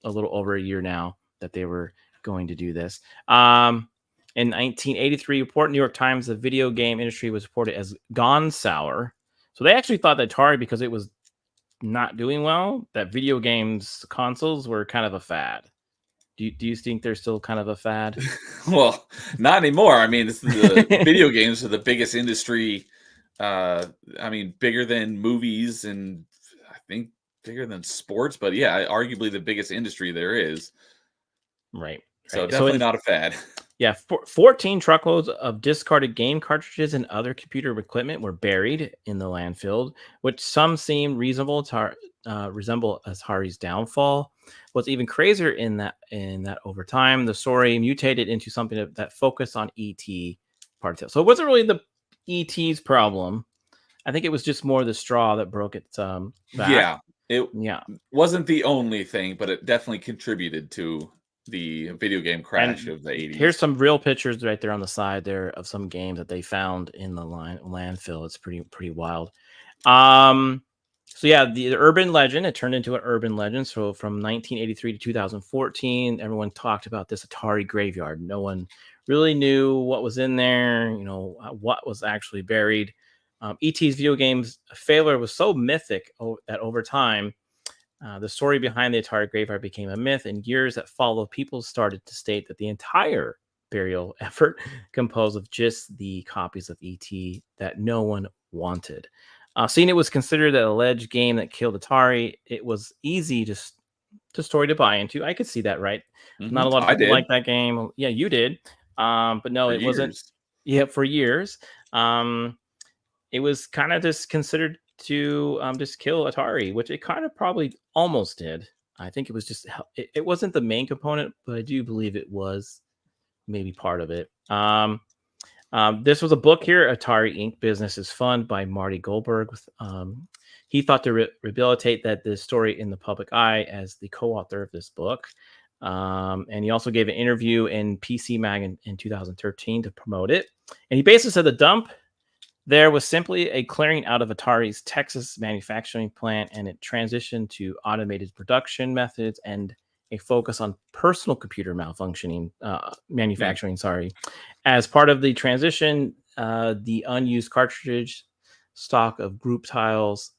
a little over a year now that they were going to do this. In 1983, report New York Times, the video game industry was reported as gone sour. So they actually thought that Atari, because it was not doing well, that video games consoles were kind of a fad. Do you think they're still kind of a fad? Well, not anymore. I mean, the video games are the biggest industry. I mean, bigger than movies and I think bigger than sports. But yeah, arguably the biggest industry there is. Right. So definitely not a fad. Yeah, 14 truckloads of discarded game cartridges and other computer equipment were buried in the landfill, which some seem reasonable to resemble Atari's downfall. What's even crazier in that over time, the story mutated into something that focused on ET parts. So it wasn't really the ET's problem. I think it was just more the straw that broke its back. Yeah, it wasn't the only thing, but it definitely contributed to the video game crash of the 80s. Here's some real pictures right there on the side there of some games that they found in the landfill. It's pretty wild. So yeah, the urban legend, it turned into an urban legend. So from 1983 to 2014, everyone talked about this Atari graveyard. No one really knew what was in there, what was actually buried. ET's video games failure was so mythic that over time, the story behind the Atari graveyard became a myth. In years that followed, people started to state that the entire burial effort composed of just the copies of ET that no one wanted. Seeing it was considered an alleged game that killed Atari, it was easy story to buy into. I could see that, right? Not a lot of people like that game. Yeah, you did. But no, it wasn't. Yeah, for years. It was kind of just considered to just kill Atari, which it kind of probably almost did. I think it was just it wasn't the main component, but I do believe it was maybe part of it. This was a book here, Atari Inc. Business is Fun by Marty Goldberg. He thought to rehabilitate the story in the public eye as the co-author of this book. And he also gave an interview in PC Mag in 2013 to promote it. And he basically said the dump there was simply a clearing out of Atari's Texas manufacturing plant, and it transitioned to automated production methods and a focus on personal computer manufacturing. Sorry, as part of the transition, the unused cartridge stock of group titles,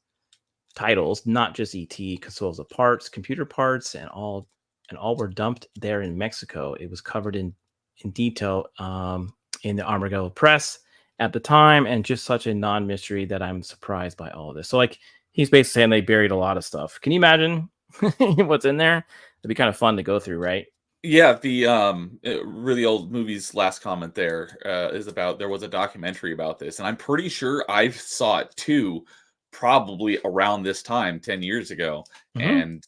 not just ET, consoles of parts, computer parts, and all were dumped there in Mexico. It was covered in detail in the Armadillo Press at the time, and just such a non-mystery that I'm surprised by all of this. So like he's basically saying they buried a lot of stuff. Can you imagine what's in there? It'd be kind of fun to go through, right? Yeah, the really old movie's last comment there is about there was a documentary about this, and I'm pretty sure I saw it too, probably around this time 10 years ago. And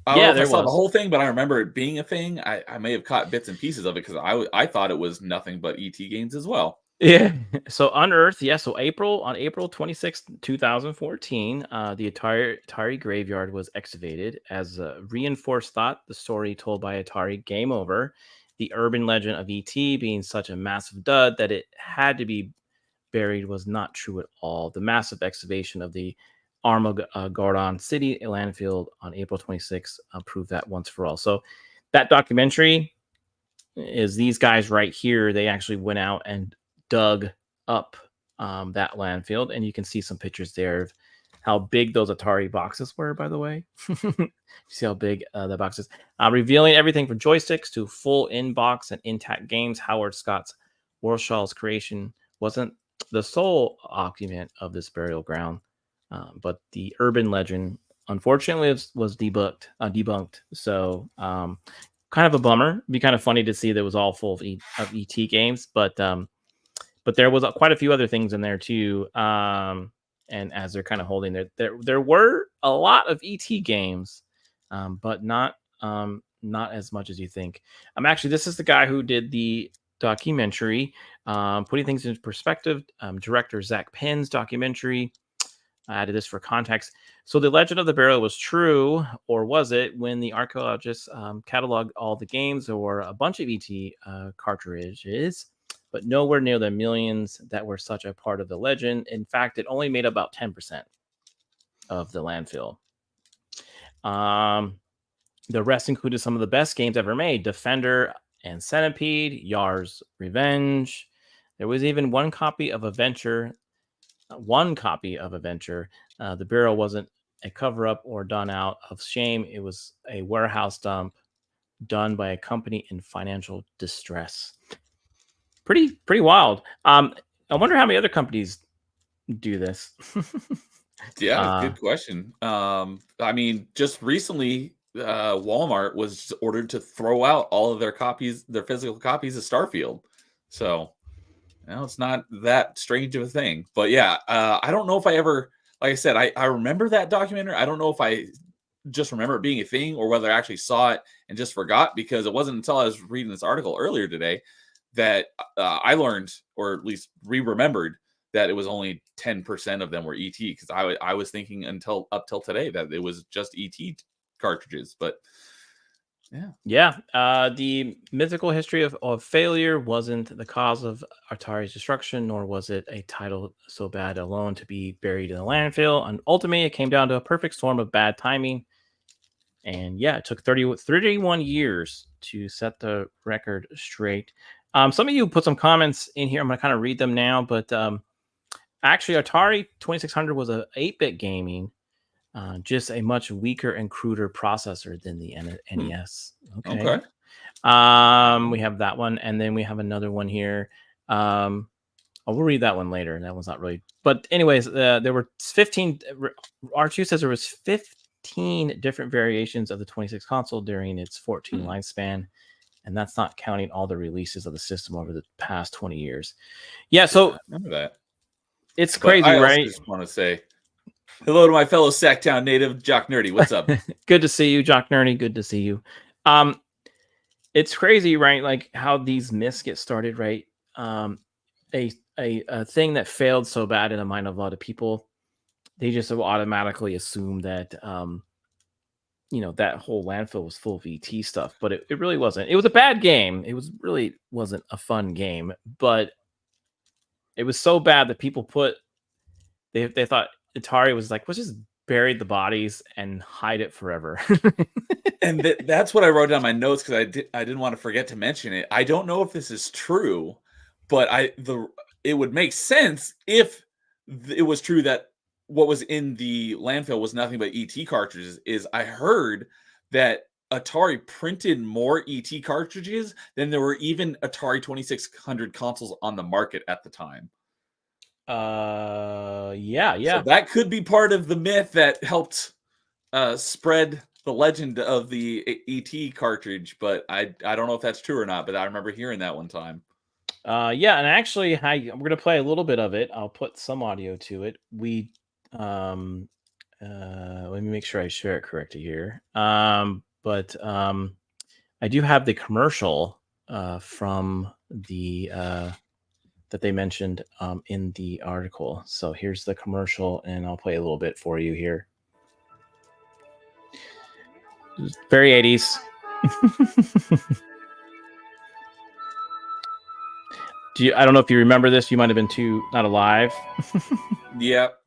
I don't know if I saw the whole thing, but I remember it being a thing. I may have caught bits and pieces of it because I thought it was nothing but ET games as well. Yeah. So unearthed, so on April 26, 2014, the Atari graveyard was excavated as a reinforced thought. The story told by Atari Game Over, the urban legend of ET being such a massive dud that it had to be buried, was not true at all. The massive excavation of the Armadillo City landfill on April 26 proved that once for all. So that documentary is these guys right here. They actually went out and dug up that landfill, and you can see some pictures there of how big those Atari boxes were, by the way. You see how big the box is. Revealing everything from joysticks to full in-box and intact games, Howard Scott's Warshaw's creation wasn't the sole occupant of this burial ground, but the urban legend, unfortunately, was debunked. So kind of a bummer. It'd be kind of funny to see that it was all full of ET games, but there was quite a few other things in there too. And as they're kind of holding there were a lot of ET games, but not as much as you think. Actually, this is the guy who did the documentary, putting things into perspective. Director Zach Penn's documentary. I added this for context. So the legend of the burial was true, or was it? When the archaeologists cataloged all the games, there were a bunch of ET cartridges, but nowhere near the millions that were such a part of the legend. In fact, it only made about 10% of the landfill. The rest included some of the best games ever made: Defender and Centipede, Yar's Revenge. There was even one copy of Adventure. The burial wasn't a cover-up or done out of shame. It was a warehouse dump done by a company in financial distress. Pretty wild. I wonder how many other companies do this. Yeah, good question. I mean, just recently, Walmart was ordered to throw out all of their physical copies of Starfield. So, it's not that strange of a thing. But yeah, I don't know if I ever, like I said, I remember that documentary. I don't know if I just remember it being a thing or whether I actually saw it and just forgot, because it wasn't until I was reading this article earlier today that I learned, or at least remembered, that it was only 10% of them were ET, because I was thinking up till today that it was just ET cartridges. But yeah. The mythical history of failure wasn't the cause of Atari's destruction, nor was it a title so bad alone to be buried in the landfill. And ultimately, it came down to a perfect storm of bad timing. And yeah, it took 31 years to set the record straight. Some of you put some comments in here. I'm going to kind of read them now, but actually, Atari 2600 was a 8-bit gaming, just a much weaker and cruder processor than the NES. Okay. We have that one, and then we have another one here. We'll read that one later. That one's not really. But anyways, there were 15. R2 says there was 15 different variations of the 26 console during its 14 lifespan. And that's not counting all the releases of the system over the past 20 years. Yeah, so remember that. It's crazy, right? I just want to say hello to my fellow Sacktown native, Jock Nerdy. What's up? Good to see you, Jock Nerdy. Good to see you. It's crazy, right? Like how these myths get started, right? A thing that failed so bad in the mind of a lot of people, they just automatically assume that that whole landfill was full of ET stuff, but it really wasn't. It was a bad game. It really wasn't a fun game, but it was so bad that people they thought Atari was like, let's just bury the bodies and hide it forever. And that's what I wrote down in my notes, because I didn't want to forget to mention it. I don't know if this is true, but it would make sense if it was true that what was in the landfill was nothing but ET cartridges. I heard that Atari printed more ET cartridges than there were even Atari 2600 consoles on the market at the time. Yeah. So that could be part of the myth that helped spread the legend of the ET cartridge, but I don't know if that's true or not, but I remember hearing that one time. Yeah, and actually, we're gonna play a little bit of it. I'll put some audio to it. Let me make sure I share it correctly here. But I do have the commercial from the that they mentioned in the article. So here's the commercial, and I'll play a little bit for you here. Very 80s. I don't know if you remember this. You might have been not alive. Yep.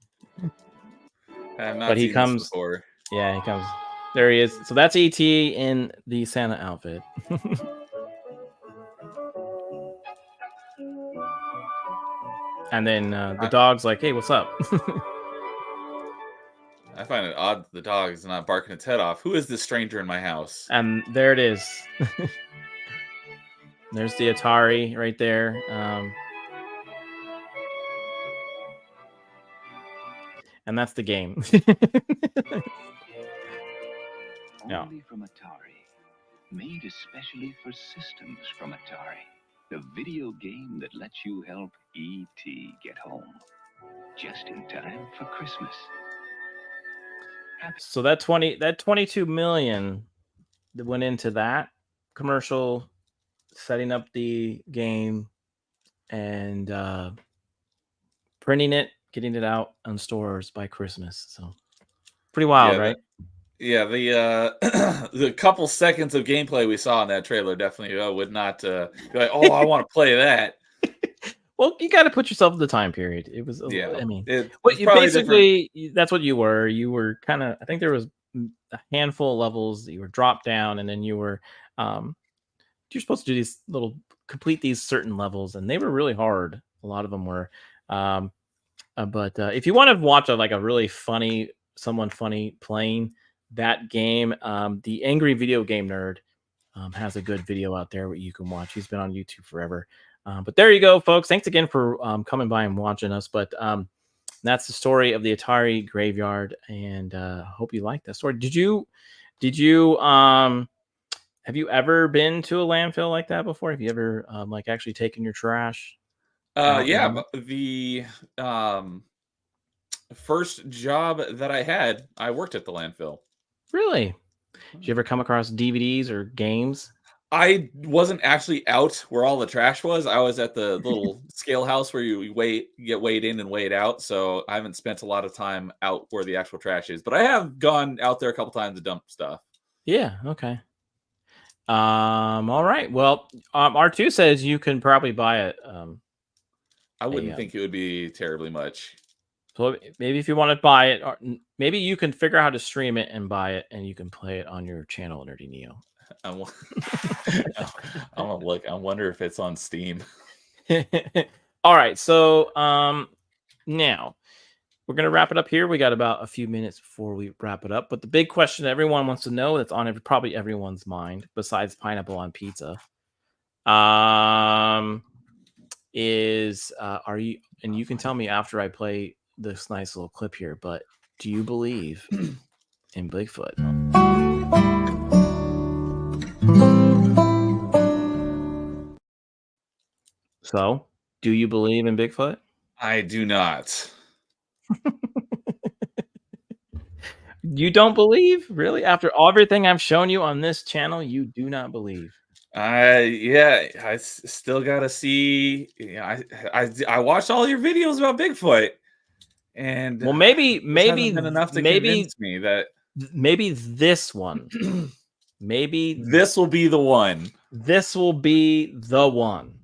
But he comes before. Yeah, he comes. There he is. So that's ET in the Santa outfit. And then the dog's like, "Hey, what's up?" find it odd that the dog is not barking its head off. Who is this stranger in my house? And there it is. There's the Atari right there. And that's the game. Yeah. Only from Atari. Made especially for systems from Atari. The video game that lets you help E.T. get home. Just in time for Christmas. So that 22 million that went into that commercial, setting up the game and printing it, getting it out on stores by Christmas. So pretty wild, right? The couple seconds of gameplay we saw in that trailer definitely would not be like, oh, I want to play that. Well, you got to put yourself in the time period. It was, I mean, you basically, that's what you were. You were kind of, I think there was a handful of levels that you were dropped down, and then you're supposed to do complete these certain levels, and they were really hard. A lot of them were. But if you want to watch a really funny, someone funny playing that game, the Angry Video Game Nerd has a good video out there where you can watch. He's been on YouTube forever. But there you go, folks. Thanks again for coming by and watching us. But that's the story of the Atari graveyard, and hope you liked that story. Did you have you ever been to a landfill like that before? Have you ever actually taken your trash? Yeah, the first job that I had, I worked at the landfill. Really? Did you ever come across DVDs or games? I wasn't actually out where all the trash was. I was at the little scale house where you get weighed in and weighed out. So I haven't spent a lot of time out where the actual trash is, but I have gone out there a couple times to dump stuff. Yeah. Okay. All right. Well, R2 says you can probably buy it. I wouldn't think it would be terribly much. So maybe if you want to buy it, or maybe you can figure out how to stream it and buy it, and you can play it on your channel, Nerdy Neo. I'm gonna look. I wonder if it's on Steam. All right, so now we're gonna wrap it up here. We got about a few minutes before we wrap it up. But the big question everyone wants to know, that's on probably everyone's mind, besides pineapple on pizza, is are you? And you can tell me after I play this nice little clip here. But do you believe in Bigfoot? So, do you believe in Bigfoot? I do not. You don't believe? Really? After everything I've shown you on this channel, you do not believe? I still gotta see. I watched all your videos about Bigfoot, and well, maybe been enough to convince me that maybe this one, maybe this will be the one. This will be the one.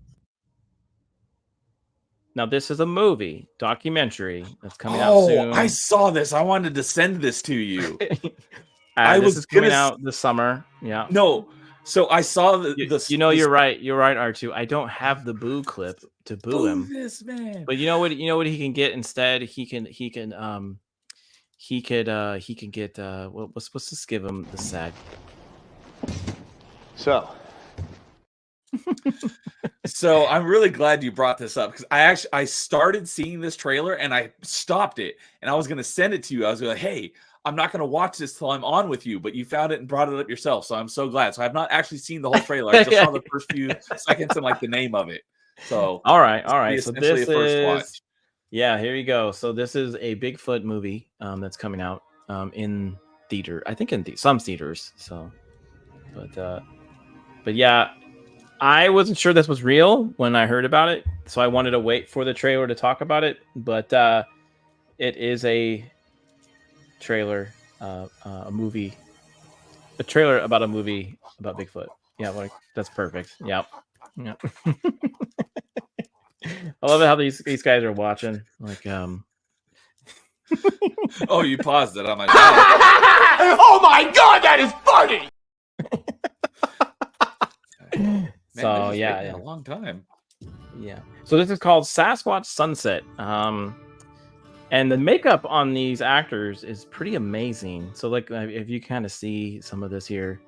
Now, this is a movie documentary that's coming out soon. I saw this. I wanted to send this to you. This is coming out this summer. Yeah. No. So I saw the. You're right. You're right, R2. I don't have the boo clip to boo him. This man. But you know what? You know what he can get instead. He could get let's just give him the SAG. So I'm really glad you brought this up, because I started seeing this trailer and I stopped it, and I was going to send it to you. I was like, hey, I'm not going to watch this till I'm on with you, but you found it and brought it up yourself. So I'm so glad. So I've not actually seen the whole trailer. I just saw the first few seconds and the name of it. So all right. So this is watch. Yeah, here you go. So this is a Bigfoot movie that's coming out in theater. I think in some theaters. So, but yeah. I wasn't sure this was real when I heard about it, so I wanted to wait for the trailer to talk about it. But it is a trailer, a trailer about a movie about Bigfoot. Yeah, that's perfect. Yep. I love it how these guys are watching. Oh, you paused it. I'm like, oh my god, that is funny. So a long time. Yeah. So this is called Sasquatch Sunset. And And the makeup on these actors is pretty amazing. So like if you kind of see some of this here.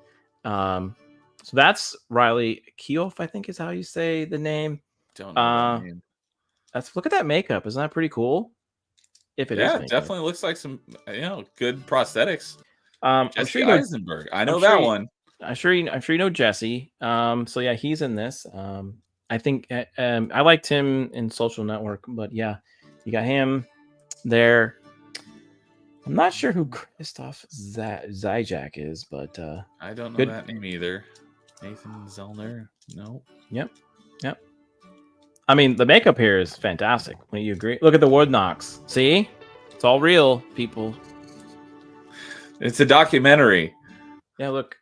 So that's Riley Keough, I think is how you say the name. Don't know that name. Look at that makeup. Isn't that pretty cool? If it is makeup. Definitely looks like some good prosthetics. I'm Jesse sure you know, Eisenberg. I know that one. I'm sure you know Jesse. So yeah, he's in this. I think I liked him in Social Network, but yeah, you got him there. I'm not sure who Christoph Zijak is, but I don't know that name either. Nathan Zellner. No. Yep. I mean, the makeup here is fantastic. When you agree, look at the wood knocks. See, it's all real, people. It's a documentary. Yeah, look.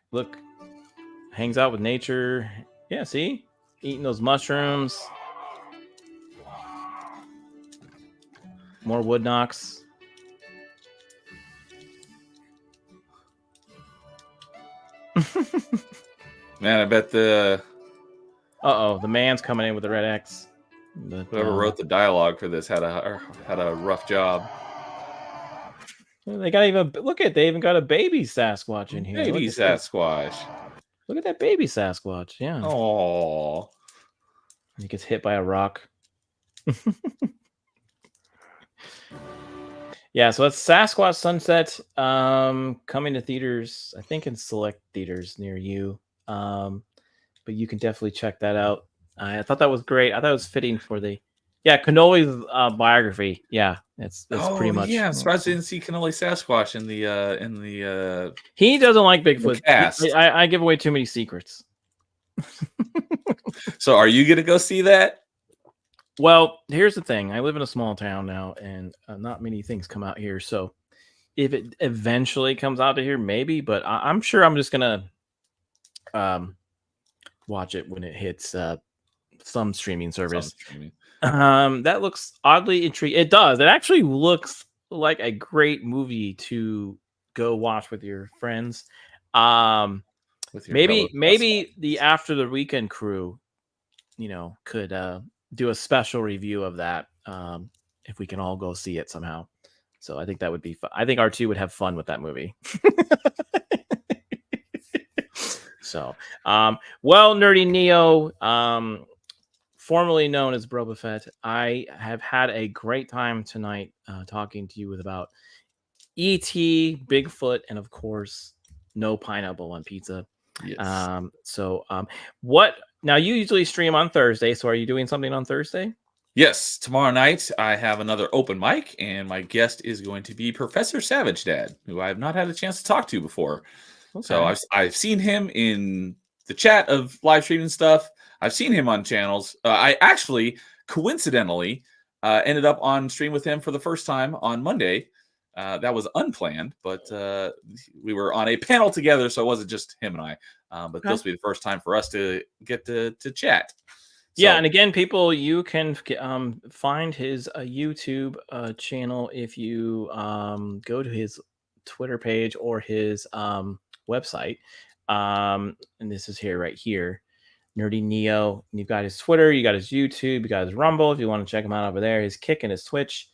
Hangs out with nature. Yeah, see, eating those mushrooms. More wood knocks. Man, I bet the man's coming in with the red X. whoever wrote the dialogue for this had a rough job. They got they even got a baby Sasquatch in here. Baby Sasquatch. Look at that baby Sasquatch. Yeah. Oh. He gets hit by a rock. Yeah, so it's Sasquatch Sunset coming to theaters, I think in select theaters near you. But you can definitely check that out. I thought that was great. I thought it was fitting for the Cannoli's biography. Yeah, it's pretty much. Yeah, I'm surprised I didn't see Cannoli Sasquatch in the He doesn't like Bigfoot. Cast. I give away too many secrets. So are you gonna go see that? Well, here's the thing. I live in a small town now, and not many things come out here. So if it eventually comes out to here, maybe. But I'm sure I'm just gonna watch it when it hits some streaming service. That looks oddly intriguing. It does. It actually looks like a great movie to go watch with your friends. Maybe the After the Weekend crew, could do a special review of that if we can all go see it somehow. So I think that would be fun. I think R2 would have fun with that movie. So, Nerdy Neo, formerly known as Brobafett, I have had a great time tonight talking to you about E.T., Bigfoot, and of course, no pineapple on pizza. Yes. What now? You usually stream on Thursday, so are you doing something on Thursday? Yes, tomorrow night I have another open mic, and my guest is going to be Professor Savage Dad, who I have not had a chance to talk to before. Okay. So I've seen him in the chat of live streaming stuff. I've seen him on channels. I actually coincidentally ended up on stream with him for the first time on Monday. That was unplanned, but we were on a panel together, so it wasn't just him and I. But this will be the first time for us to get to chat. Yeah, and again, people, you can find his YouTube channel if you go to his Twitter page or his website. And this is right here, Nerdy Neo. You've got his Twitter, you got his YouTube, you got his Rumble if you want to check him out over there. His Kick and his Twitch.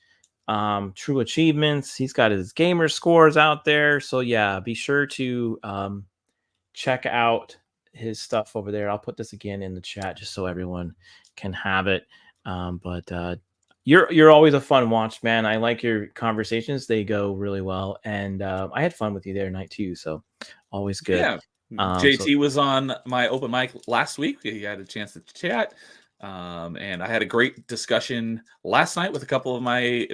True Achievements. He's got his gamer scores out there. So yeah, be sure to check out his stuff over there. I'll put this again in the chat just so everyone can have it. But you're always a fun watch, man. I like your conversations. They go really well. And I had fun with you there tonight too. So always good. Yeah. JT was on my open mic last week. He had a chance to chat. And I had a great discussion last night with a couple of my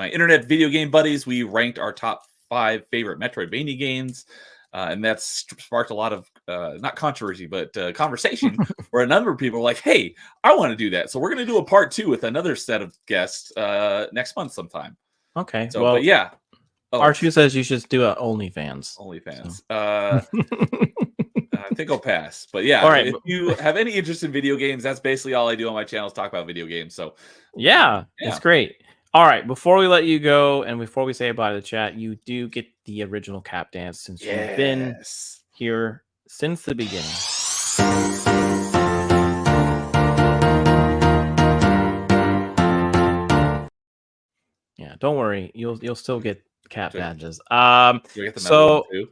internet video game buddies. We ranked our top 5 favorite Metroidvania games. And that's sparked a lot of not controversy, but conversation where a number of people are like, hey, I want to do that. So we're going to do a part 2 with another set of guests next month sometime. Okay. So, but yeah. R2 says you should do a OnlyFans. So. I think I'll pass. But yeah, all right. If you have any interest in video games, that's basically all I do on my channel is talk about video games. So yeah, it's great. All right, before we let you go and before we say bye to the chat, you do get the original Cap Dance since you've been here since the beginning. Yeah, don't worry. You'll still get cap Do I- badges. Do you get the metal So one too?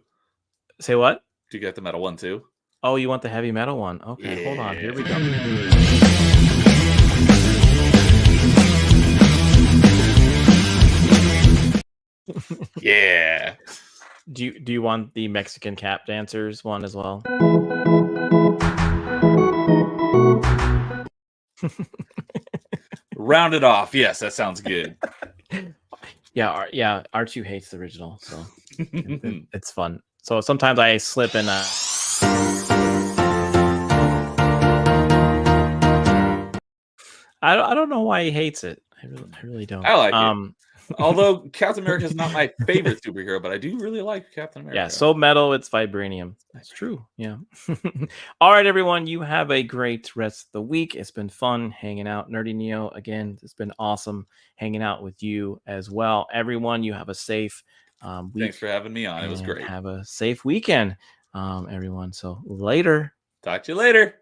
say what? Do you get the metal one too? Oh, you want the heavy metal one? Okay, hold on. Here we go. Yeah. Do you want the Mexican cap dancers one as well? Round it off. Yes, that sounds good. Yeah. R2 hates the original, so it's fun. So sometimes I slip in. I don't know why he hates it. I really don't. I like it. Although Captain America is not my favorite superhero, but I do really like Captain America. Yeah, so metal, it's vibranium. That's true. Yeah. All right, everyone. You have a great rest of the week. It's been fun hanging out. Nerdy Neo, again, it's been awesome hanging out with you as well. Everyone, you have a safe week. Thanks for having me on. It was great. Have a safe weekend, everyone. So later. Talk to you later.